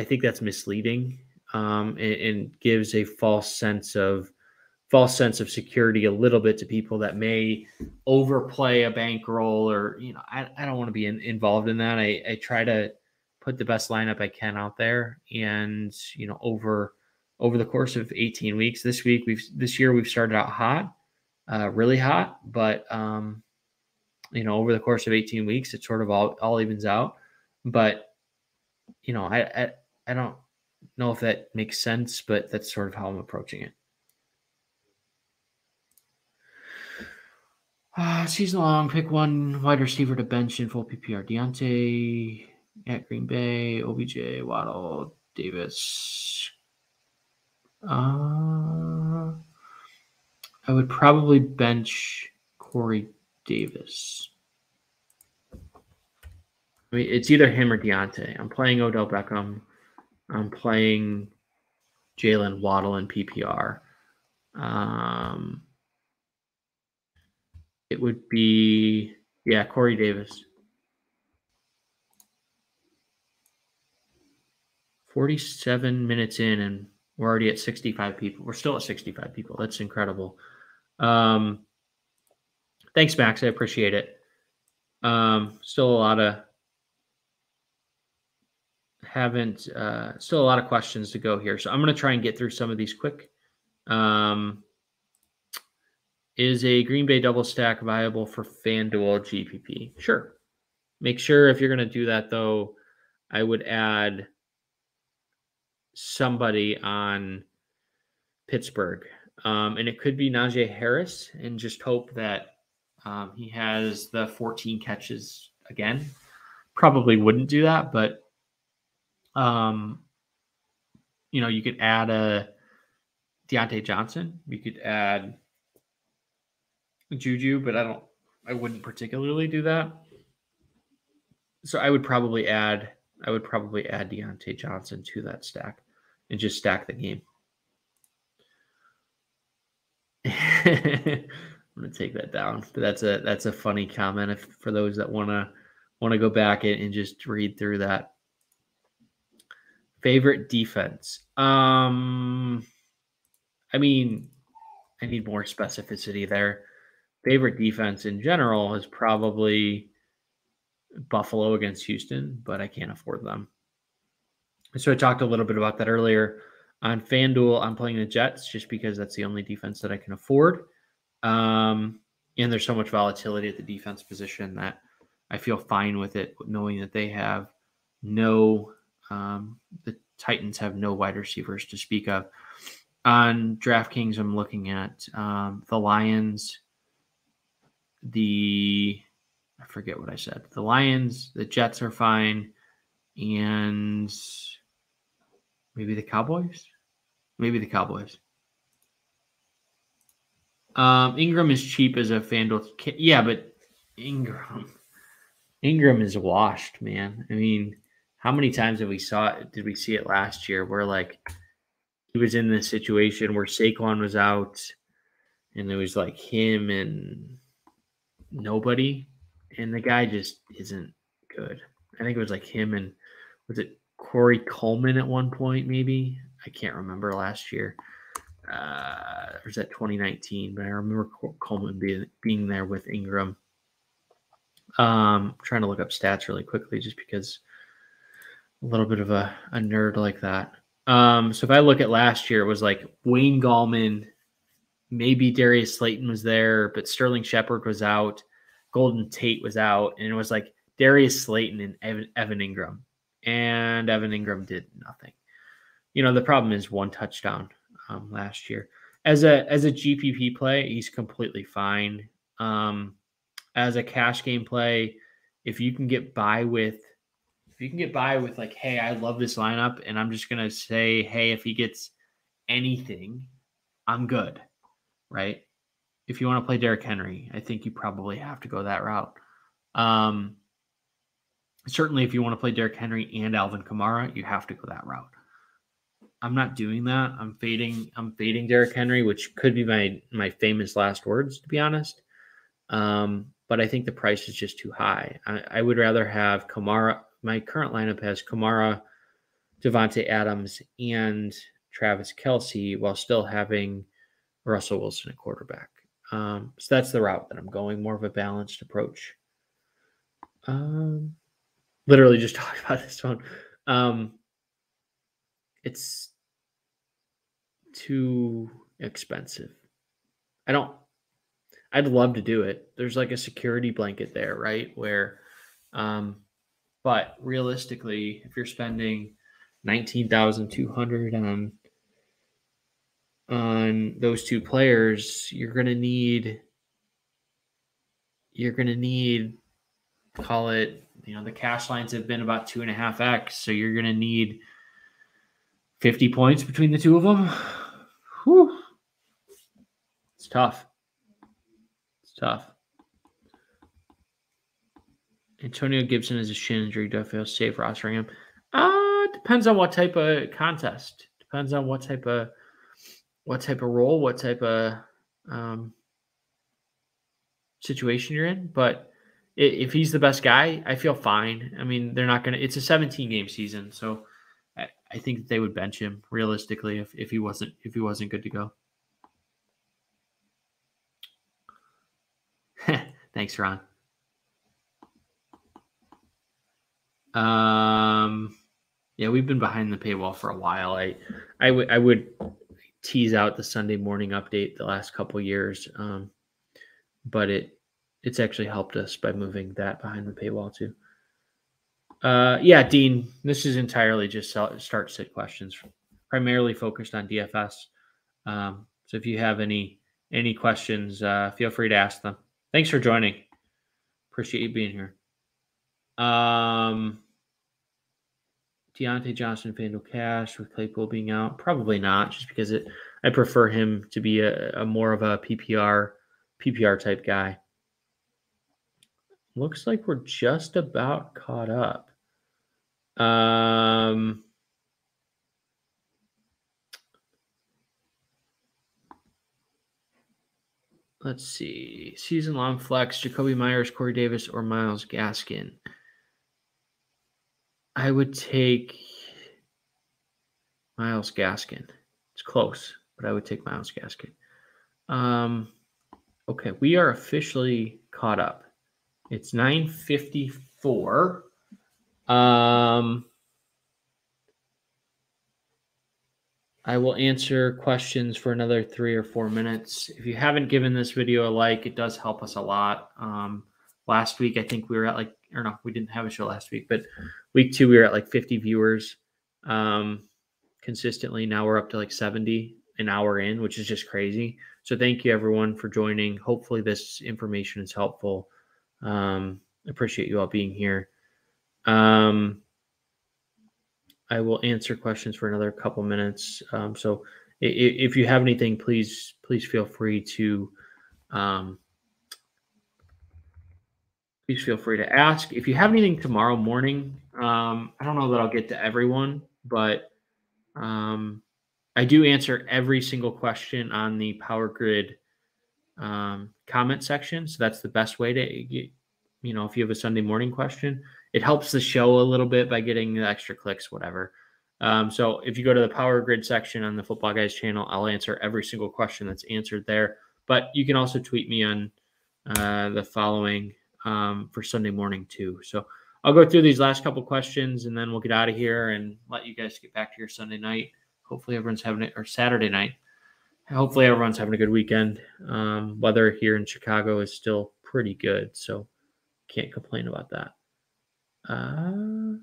think that's misleading and gives a false sense of false sense of security a little bit to people that may overplay a bankroll, or, I don't want to be involved in that. I try to put the best lineup I can out there. And, over the course of 18 weeks, this year we've started out hot, really hot, but, over the course of 18 weeks, it sort of all evens out. But, I don't know if that makes sense, but that's sort of how I'm approaching it. Season long, pick one wide receiver to bench in full PPR. Deontay at Green Bay, OBJ, Waddle, Davis. I would probably bench Corey Davis. I mean, it's either him or Deontay. I'm playing Odell Beckham. I'm playing Jalen Waddle in PPR. It would be, Corey Davis. 47 minutes in, and we're already at 65 people. We're still at 65 people. That's incredible. Thanks, Max. I appreciate it. Still a lot of questions to go here. So I'm going to try and get through some of these quick. Is a Green Bay double stack viable for Fanduel GPP? Sure. Make sure if you're going to do that, though, I would add somebody on Pittsburgh. And it could be Najee Harris, and just hope that he has the 14 catches again. Probably wouldn't do that, but you could add a Deontay Johnson. You could add Juju, but I wouldn't particularly do that. So I would probably add Deontay Johnson to that stack and just stack the game. I'm gonna take that down, but that's a funny comment for those that want to go back and just read through that. Favorite defense? I mean, I need more specificity there. Favorite defense in general is probably Buffalo against Houston, but I can't afford them. So I talked a little bit about that earlier. On FanDuel, I'm playing the Jets just because that's the only defense that I can afford. And there's so much volatility at the defense position that I feel fine with it, knowing that they have the Titans have no wide receivers to speak of. On DraftKings, I'm looking at the Lions, I forget what I said. The Lions, the Jets are fine, and maybe the Cowboys? Maybe the Cowboys. Ingram is cheap as a FanDuel. Yeah, but Ingram is washed, man. I mean, how many times did we see it last year where, like, he was in this situation where Saquon was out and it was like him and nobody, and the guy just isn't good. I think it was like him and, was it Corey Coleman at one point, maybe? I can't remember last year. Or was that 2019? But I remember Coleman being there with Ingram. Trying to look up stats really quickly just because a little bit of a nerd like that. So if I look at last year, it was like Wayne Gallman, maybe Darius Slayton was there, but Sterling Shepard was out. Golden Tate was out. And it was like Darius Slayton and Evan Ingram. And Evan Ingram did nothing. The problem is one touchdown last year. As a GPP play, he's completely fine. As a cash game play, if you can get by with like, hey, I love this lineup, and I'm just gonna say, hey, if he gets anything, I'm good, right? If you want to play Derrick Henry, I think you probably have to go that route. Certainly, if you want to play Derrick Henry and Alvin Kamara, you have to go that route. I'm not doing that. I'm fading Derrick Henry, which could be my famous last words, to be honest. But I think the price is just too high. I would rather have Kamara. My current lineup has Kamara, Devontae Adams, and Travis Kelce, while still having Russell Wilson at quarterback. So that's the route that I'm going, more of a balanced approach. Literally just talked about this one. It's too expensive. I'd love to do it. There's like a security blanket there, right? Where, but realistically, if you're spending $19,200 on those two players, you're gonna need, call it, the cash lines have been about 2.5x, so you're gonna need 50 points between the two of them. Whew. It's tough. Antonio Gibson is a shin injury. Do I feel safe rostering him? Depends on what type of contest. Depends on what type of role, what type of situation you're in. But if he's the best guy, I feel fine. I mean, they're not gonna. It's a 17-game season, so I think they would bench him realistically if he wasn't good to go. Thanks, Ron. Yeah, we've been behind the paywall for a while. I would tease out the Sunday morning update the last couple years, but it's actually helped us by moving that behind the paywall too. Yeah, Dean, this is entirely just start-sit questions, primarily focused on DFS. So if you have any questions, feel free to ask them. Thanks for joining. Appreciate you being here. Deontay Johnson, Fanduel Cash with Claypool being out, probably not, just because I prefer him to be a more of a PPR type guy. Looks like we're just about caught up. Let's see. Season-long flex, Jacoby Myers, Corey Davis, or Myles Gaskin. I would take Myles Gaskin. It's close, but I would take Myles Gaskin. Okay, we are officially caught up. It's 9:54. I will answer questions for another 3 or 4 minutes. If you haven't given this video a like, it does help us a lot. Last week, I think we were at we didn't have a show last week, but week 2, we were at 50 viewers consistently. Now we're up to 70 an hour in, which is just crazy. So thank you everyone for joining. Hopefully this information is helpful. Appreciate you all being here. I will answer questions for another couple minutes. So if you have anything, please feel free to ask. If you have anything tomorrow morning, I don't know that I'll get to everyone, but I do answer every single question on the Power Grid comment section. So that's the best way to get, if you have a Sunday morning question, it helps the show a little bit by getting the extra clicks, whatever. So if you go to the Power Grid section on the Football Guys channel, I'll answer every single question that's answered there. But you can also tweet me on the following for Sunday morning too. So I'll go through these last couple questions and then we'll get out of here and let you guys get back to your Sunday night. Hopefully everyone's having it, or Saturday night. Hopefully everyone's having a good weekend. Weather here in Chicago is still pretty good, so can't complain about that. I'll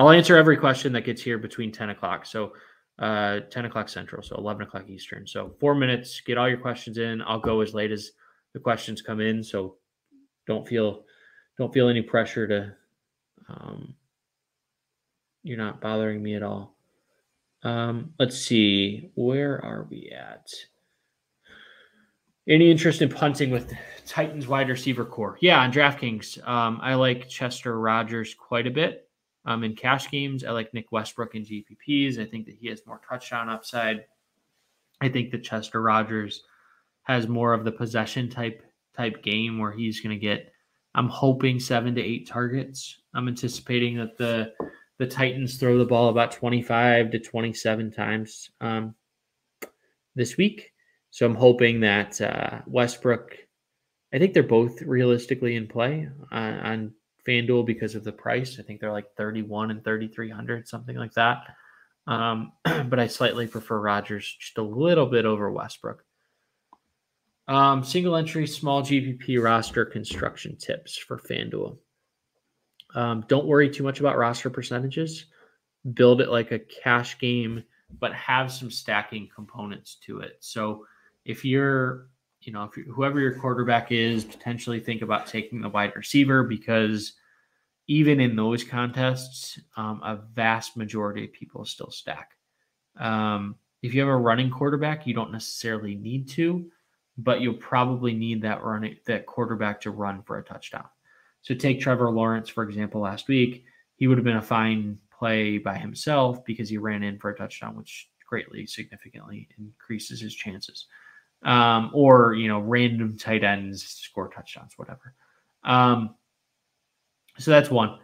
answer every question that gets here between 10 o'clock. So 10 o'clock Central, so 11 o'clock Eastern. So 4 minutes, get all your questions in. I'll go as late as the questions come in. So don't feel any pressure to, you're not bothering me at all. Let's see, where are we at? Any interest in punting with Titans wide receiver core? Yeah, on DraftKings. I like Chester Rogers quite a bit. In cash games, I like Nick Westbrook in GPPs. I think that he has more touchdown upside. I think that Chester Rogers has more of the possession type game where he's going to get, I'm hoping, 7 to 8 targets. I'm anticipating that the The Titans throw the ball about 25 to 27 times this week. So I'm hoping that Westbrook, I think they're both realistically in play on FanDuel because of the price. I think they're like 31 and 3,300, something like that. But I slightly prefer Rodgers just a little bit over Westbrook. Single entry, small GPP roster construction tips for FanDuel. Don't worry too much about roster percentages. Build it like a cash game, but have some stacking components to it. So if you're, whoever your quarterback is, potentially think about taking the wide receiver, because even in those contests, a vast majority of people still stack. If you have a running quarterback, you don't necessarily need to, but you'll probably need that quarterback to run for a touchdown. So take Trevor Lawrence, for example, last week. He would have been a fine play by himself because he ran in for a touchdown, which greatly, significantly increases his chances. Or random tight ends score touchdowns, whatever. So that's one.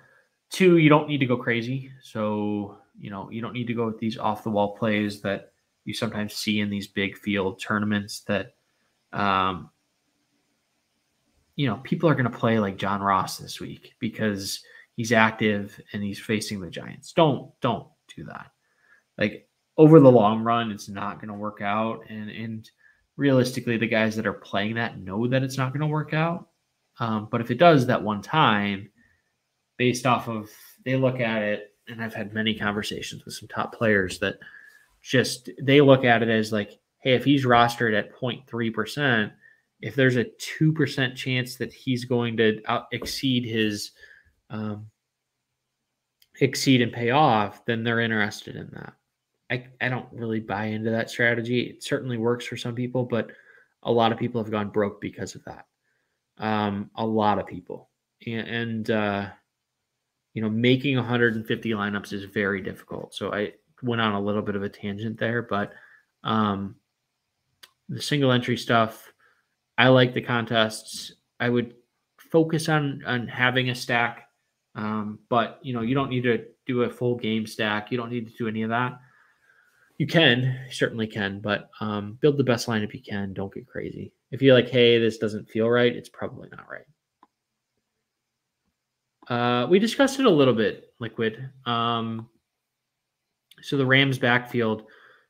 Two, you don't need to go crazy. So, you don't need to go with these off-the-wall plays that you sometimes see in these big field tournaments that, people are going to play like John Ross this week because he's active and he's facing the Giants. Don't do that. Like, over the long run, it's not going to work out. And realistically, the guys that are playing that know that it's not going to work out. But if it does that one time, based off of, they look at it, and I've had many conversations with some top players that they look at it as like, hey, if he's rostered at 0.3%, if there's a 2% chance that he's going to exceed and pay off, then they're interested in that. I don't really buy into that strategy. It certainly works for some people, but a lot of people have gone broke because of that. A lot of people. And making 150 lineups is very difficult. So I went on a little bit of a tangent there, but the single entry stuff, I like the contests. I would focus on having a stack, but you don't need to do a full game stack. You don't need to do any of that. You certainly can, but build the best lineup you can. Don't get crazy. If you're like, hey, this doesn't feel right, it's probably not right. We discussed it a little bit, Liquid. So the Rams backfield,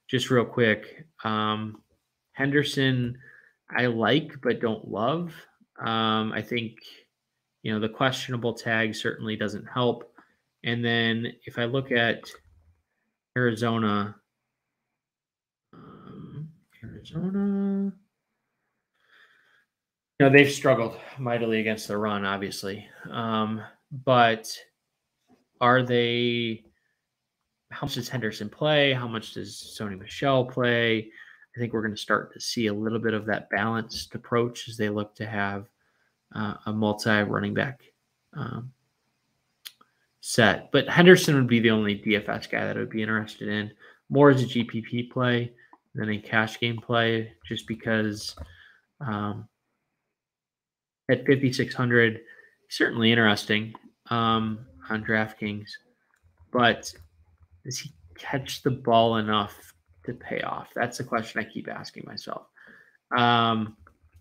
just real quick. Henderson, I like, but don't love. I think, the questionable tag certainly doesn't help. And then if I look at Arizona, they've struggled mightily against the run, obviously. But how much does Henderson play? How much does Sony Michel play? I think we're going to start to see a little bit of that balanced approach as they look to have a multi-running back set. But Henderson would be the only DFS guy that I would be interested in, more as a GPP play than a cash game play, just because at 5,600, certainly interesting on DraftKings, but does he catch the ball enough to pay off? That's the question I keep asking myself.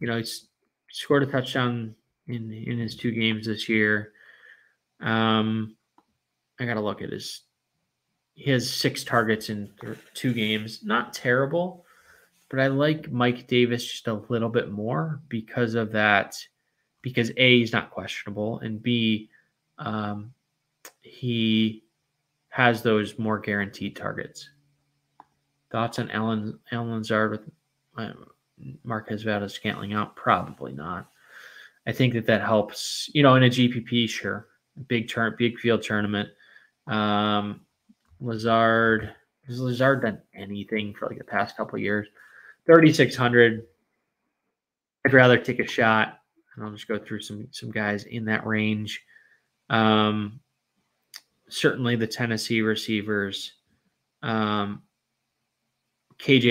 He's scored a touchdown in his 2 games this year. I got to look at he has 6 targets in 2 games. Not terrible, but I like Mike Davis just a little bit more because of that. Because A, he's not questionable, and B, he has those more guaranteed targets. Thoughts on Alan Lazard with Marquez Valdez Scantling out? Probably not. I think that helps, in a GPP, sure. Big field tournament. Lazard, has Lazard done anything for like the past couple of years? 3,600. I'd rather take a shot, and I'll just go through some guys in that range. Certainly the Tennessee receivers. KJ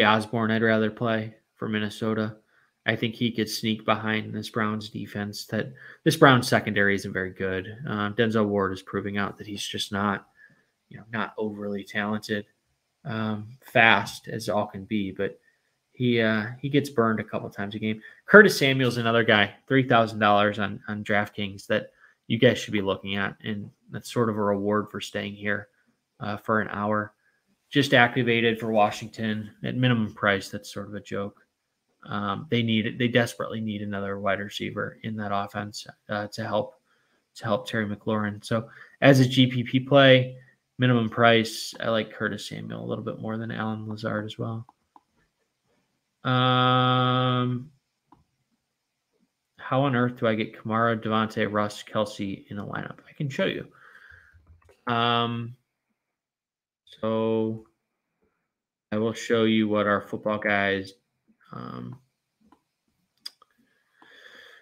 Osborne, I'd rather play for Minnesota. I think he could sneak behind this Browns defense. This Browns secondary isn't very good. Denzel Ward is proving out that he's just not not overly talented, fast as all can be, but he gets burned a couple times a game. Curtis Samuel's another guy, $3,000 on DraftKings that you guys should be looking at, and that's sort of a reward for staying here for an hour. Just activated for Washington at minimum price. That's sort of a joke. They desperately need another wide receiver in that offense to help Terry McLaurin. So as a GPP play, minimum price, I like Curtis Samuel a little bit more than Alan Lazard as well. How on earth do I get Kamara, Devontae, Russ, Kelsey in a lineup? I can show you. So I will show you what our football guys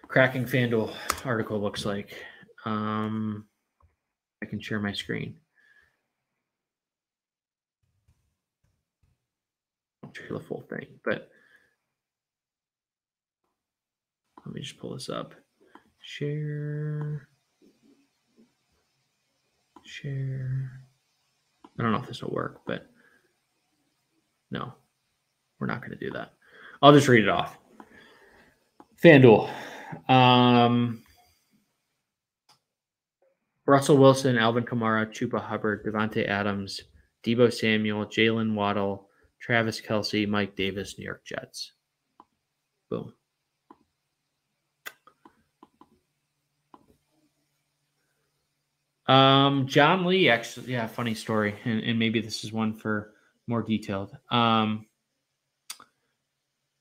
cracking Fanduel article looks like. I can share my screen. I'll share the full thing, but let me just pull this up. Share. I don't know if this will work, but no, we're not going to do that. I'll just read it off. FanDuel. Russell Wilson, Alvin Kamara, Chuba Hubbard, Devontae Adams, Deebo Samuel, Jalen Waddle, Travis Kelce, Mike Davis, New York Jets. Boom. John Lee, actually, yeah, funny story, and maybe this is one for more detailed.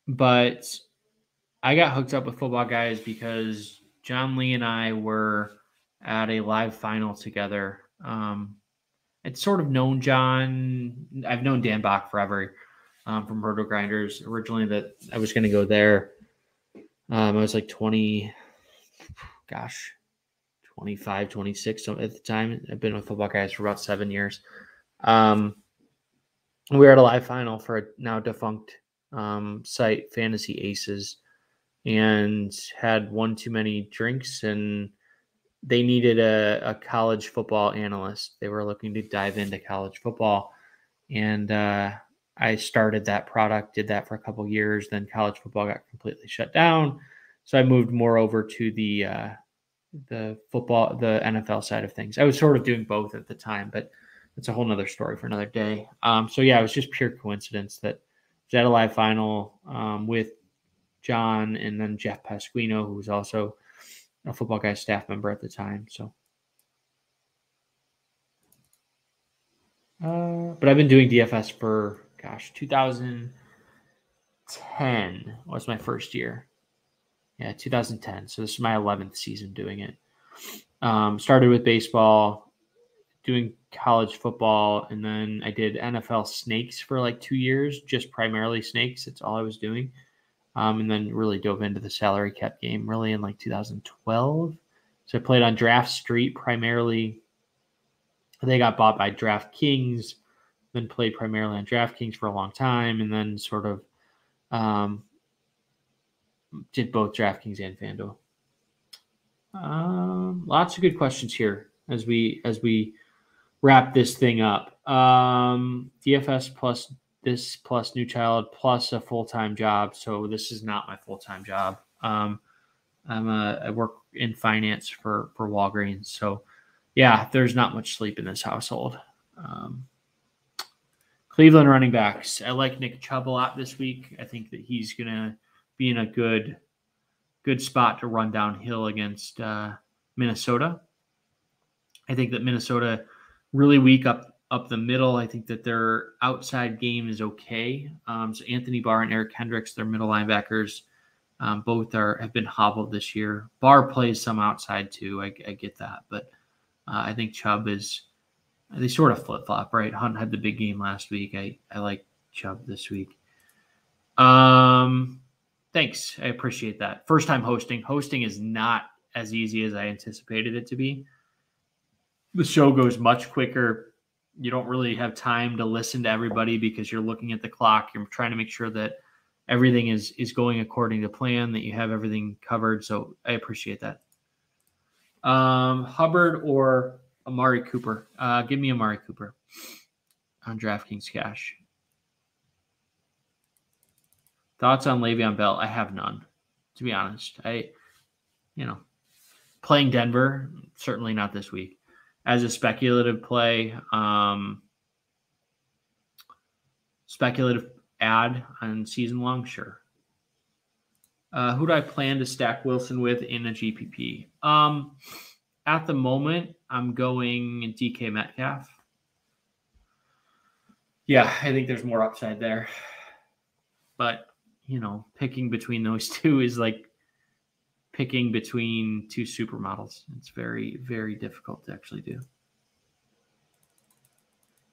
But I got hooked up with football guys because John Lee and I were at a live final together. I'd sort of known John. I've known Dan Bach forever from Roto Grinders. Originally, that I was going to go there. I was like 25, 26 at the time. I've been with football guys for about 7 years. We were at a live final for a now defunct site, Fantasy Aces, and had one too many drinks, and they needed a college football analyst. They were looking to dive into college football, and I started that product, did that for a couple of years. Then college football got completely shut down, so I moved more over to the NFL side of things. I was sort of doing both at the time, but it's a whole nother story for another day. So yeah, it was just pure coincidence that I was at a live final with John and then Jeff Pasquino, who was also a football guy staff member at the time. So, but I've been doing DFS for 2010 was my first year. Yeah, 2010. So this is my 11th season doing it. Started with baseball, doing college football, and then I did NFL snakes for like 2 years, just primarily snakes. That's all I was doing. And then really dove into the salary cap game really in like 2012. So I played on Draft Street primarily. They got bought by Draftkings, then played primarily on Draftkings for a long time, and then sort of did both DraftKings and FanDuel. Lots of good questions here as we wrap this thing up. DFS plus this plus new child plus a full-time job. So this is not my full-time job. I work in finance for Walgreens. So yeah, there's not much sleep in this household. Cleveland running backs. I like Nick Chubb a lot this week. I think that he's going to be in a good spot to run downhill against Minnesota. I think that Minnesota really weak up the middle. I think that their outside game is okay. So Anthony Barr and Eric Hendricks, their middle linebackers, both have been hobbled this year. Barr plays some outside too. I get that, but I think Chubb they sort of flip flop, right? Hunt had the big game last week. I like Chubb this week. Thanks. I appreciate that. First time hosting. Hosting is not as easy as I anticipated it to be. The show goes much quicker. You don't really have time to listen to everybody because you're looking at the clock. You're trying to make sure that everything is going according to plan, that you have everything covered. So I appreciate that. Hubbard or Amari Cooper. Give me Amari Cooper on DraftKings Cash. Thoughts on Le'Veon Bell? I have none, to be honest. Playing Denver, certainly not this week. As a speculative play, speculative ad on season long, sure. Who do I plan to stack Wilson with in a GPP? At the moment, I'm going DK Metcalf. Yeah, I think there's more upside there. But, picking between those two is like picking between two supermodels. It's very, very difficult to actually do.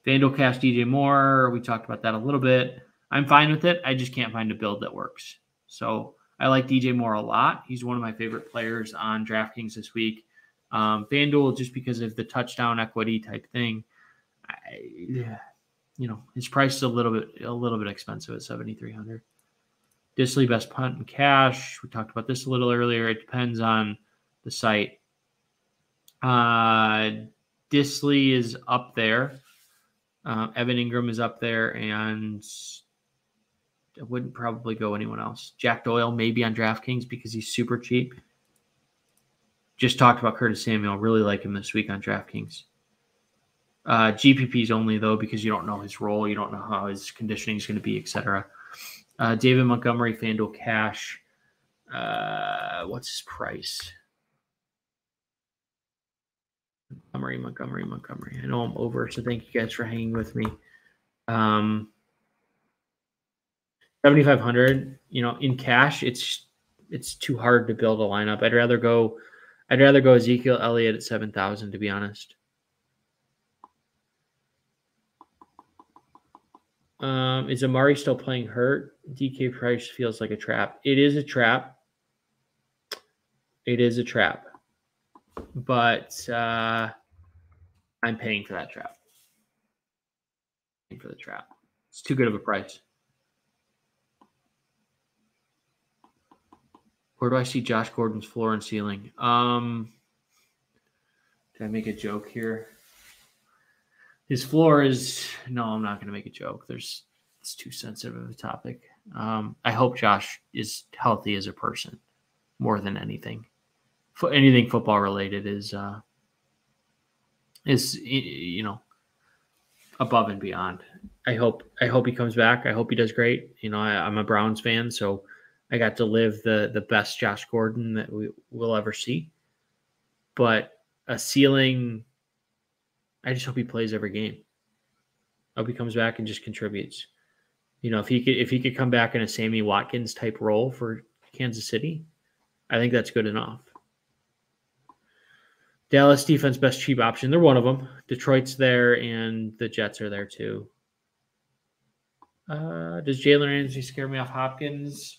Fanduel Cash DJ Moore. We talked about that a little bit. I'm fine with it. I just can't find a build that works. So I like DJ Moore a lot. He's one of my favorite players on DraftKings this week. Fanduel, just because of the touchdown equity type thing, his price is a little bit expensive at 7,300. Disley best punt in cash. We talked about this a little earlier. It depends on the site. Disley is up there. Evan Ingram is up there, and I wouldn't probably go anyone else. Jack Doyle maybe on DraftKings because he's super cheap. Just talked about Curtis Samuel. Really like him this week on DraftKings. GPPs only, though, because you don't know his role. You don't know how his conditioning is going to be, etc. David Montgomery, FanDuel Cash. What's his price? Montgomery. I know I'm over, so thank you guys for hanging with me. 7,500. In cash, it's too hard to build a lineup. I'd rather go Ezekiel Elliott at 7,000, to be honest. Is Amari still playing hurt? DK price feels like a trap. It is a trap. But I'm paying for that trap. It's too good of a price. Where do I see Josh Gordon's floor and ceiling? Did I make a joke here? His floor is no. I'm not going to make a joke. It's too sensitive of a topic. I hope Josh is healthy as a person more than anything. Anything football related is above and beyond. I hope he comes back. I hope he does great. I'm a Browns fan, so I got to live the best Josh Gordon that we will ever see. But a ceiling, I just hope he plays every game. I hope he comes back and just contributes. If he could come back in a Sammy Watkins type role for Kansas City, I think that's good enough. Dallas defense best cheap option. They're one of them. Detroit's there, and the Jets are there too. Does Jalen Ramsey scare me off Hopkins?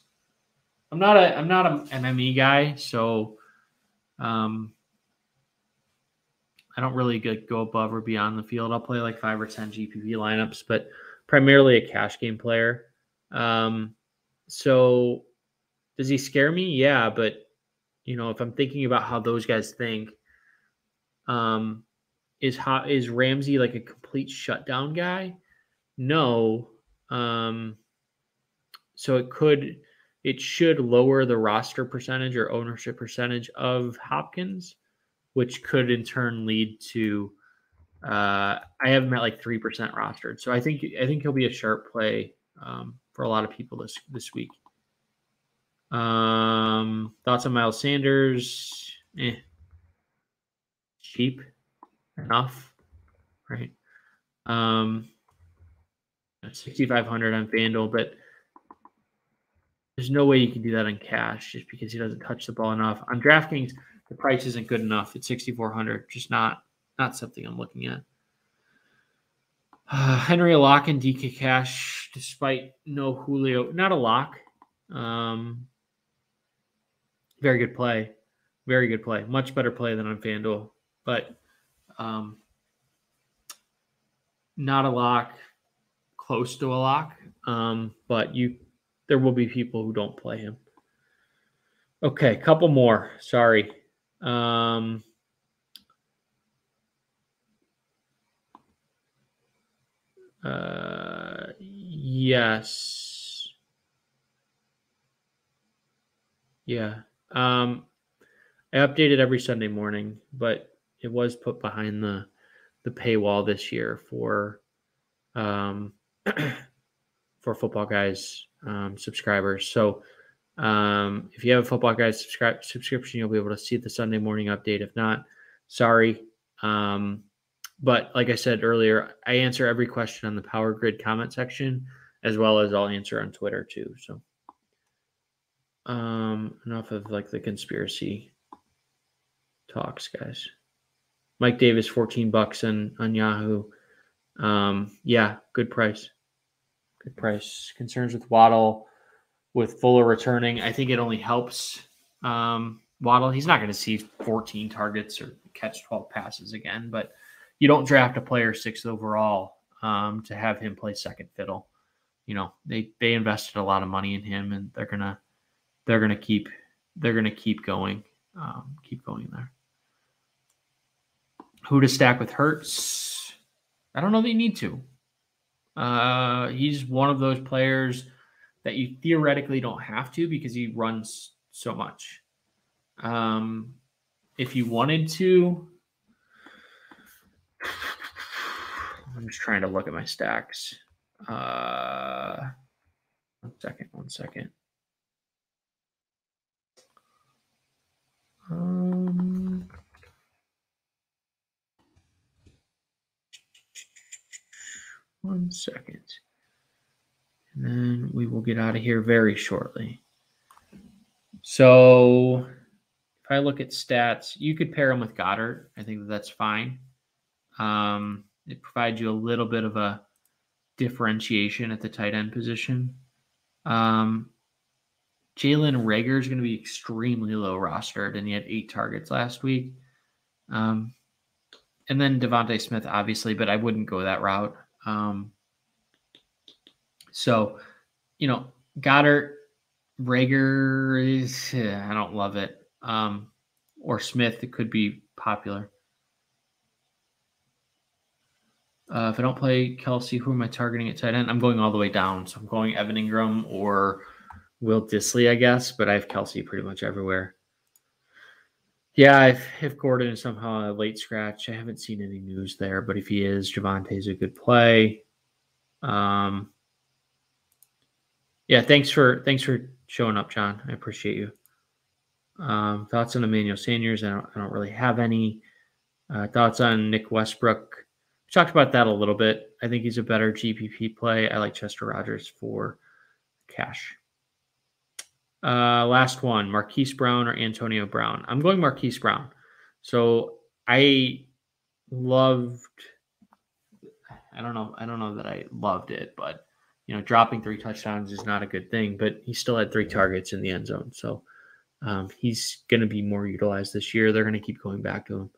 I'm not an MME guy, so I don't really go above or beyond the field. I'll play like 5 or 10 GPP lineups, but primarily a cash game player. So does he scare me? Yeah, but if I'm thinking about how those guys think, is Ramsey like a complete shutdown guy? No. So it should lower the roster percentage or ownership percentage of Hopkins, which could in turn lead to I have him at like 3% rostered. So I think he'll be a sharp play for a lot of people this week. Thoughts on Miles Sanders? Cheap enough, right? 6,500 on FanDuel, but there's no way you can do that on cash just because he doesn't touch the ball enough. On DraftKings, the price isn't good enough. It's 6,400. Just not something I'm looking at. Henry a lock and DK Cash, despite no Julio. Not a lock. Very good play. Much better play than on FanDuel. But not a lock. Close to a lock. But there will be people who don't play him. Okay, couple more. Sorry. Yes. Yeah. I update it every Sunday morning, but it was put behind the paywall this year for for Football Guys subscribers. So if you have a Football Guys subscription, you'll be able to see the Sunday morning update. If not, sorry. But like I said earlier, I answer every question on the Power Grid comment section, as well as I'll answer on Twitter too. So enough of like the conspiracy talks, guys. Mike Davis, $14 on Yahoo. Yeah, good price. Good price. Concerns with Waddle, with Fuller returning. I think it only helps Waddle. He's not going to see 14 targets or catch 12 passes again, but you don't draft a player 6th overall to have him play second fiddle. You know, they invested a lot of money in him, and they're gonna keep going there. Who to stack with Hurts? I don't know that you need to. He's one of those players that you theoretically don't have to because he runs so much. If you wanted to, I'm just trying to look at my stacks. One second. One second. And then we will get out of here very shortly. So if I look at stats, you could pair him with Goddard. I think that's fine. It provides you a little bit of a differentiation at the tight end position. Jalen Reagor is going to be extremely low rostered, and he had 8 targets last week. And then Devontae Smith, obviously, but I wouldn't go that route. So, you know, Goddard, Reagor is, I don't love it. Or Smith, it could be popular. If I don't play Kelsey, who am I targeting at tight end? I'm going all the way down. So I'm going Evan Ingram or Will Dissly, I guess, but I have Kelsey pretty much everywhere. Yeah, if Gordon is somehow a late scratch, I haven't seen any news there, but if he is, Javonte's a good play. Yeah, thanks for showing up, John. I appreciate you. Thoughts on Emmanuel Sanders? I don't really have any. Thoughts on Nick Westbrook? We talked about that a little bit. I think he's a better GPP play. I like Chester Rogers for cash. Last one, Marquise Brown or Antonio Brown. I'm going Marquise Brown. So I don't know that I loved it, but you know, dropping 3 touchdowns is not a good thing, but he still had 3 targets in the end zone. So he's going to be more utilized this year. They're going to keep going back to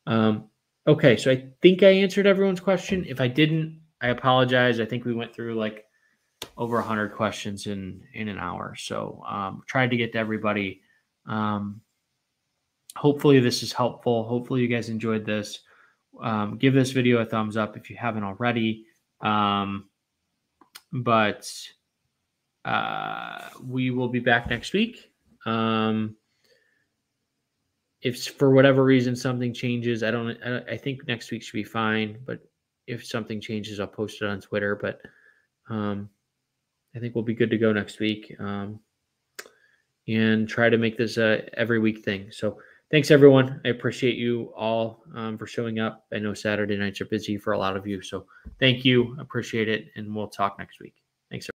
him. Okay, so I think I answered everyone's question. If I didn't, I apologize. I think we went through like over 100 questions in an hour. So tried to get to everybody. Hopefully this is helpful. Hopefully you guys enjoyed this. Give this video a thumbs up if you haven't already. But we will be back next week. If for whatever reason something changes, I think next week should be fine. But if something changes, I'll post it on Twitter. But I think we'll be good to go next week, and try to make this a every week thing. So thanks, everyone. I appreciate you all for showing up. I know Saturday nights are busy for a lot of you. So thank you. Appreciate it. And we'll talk next week.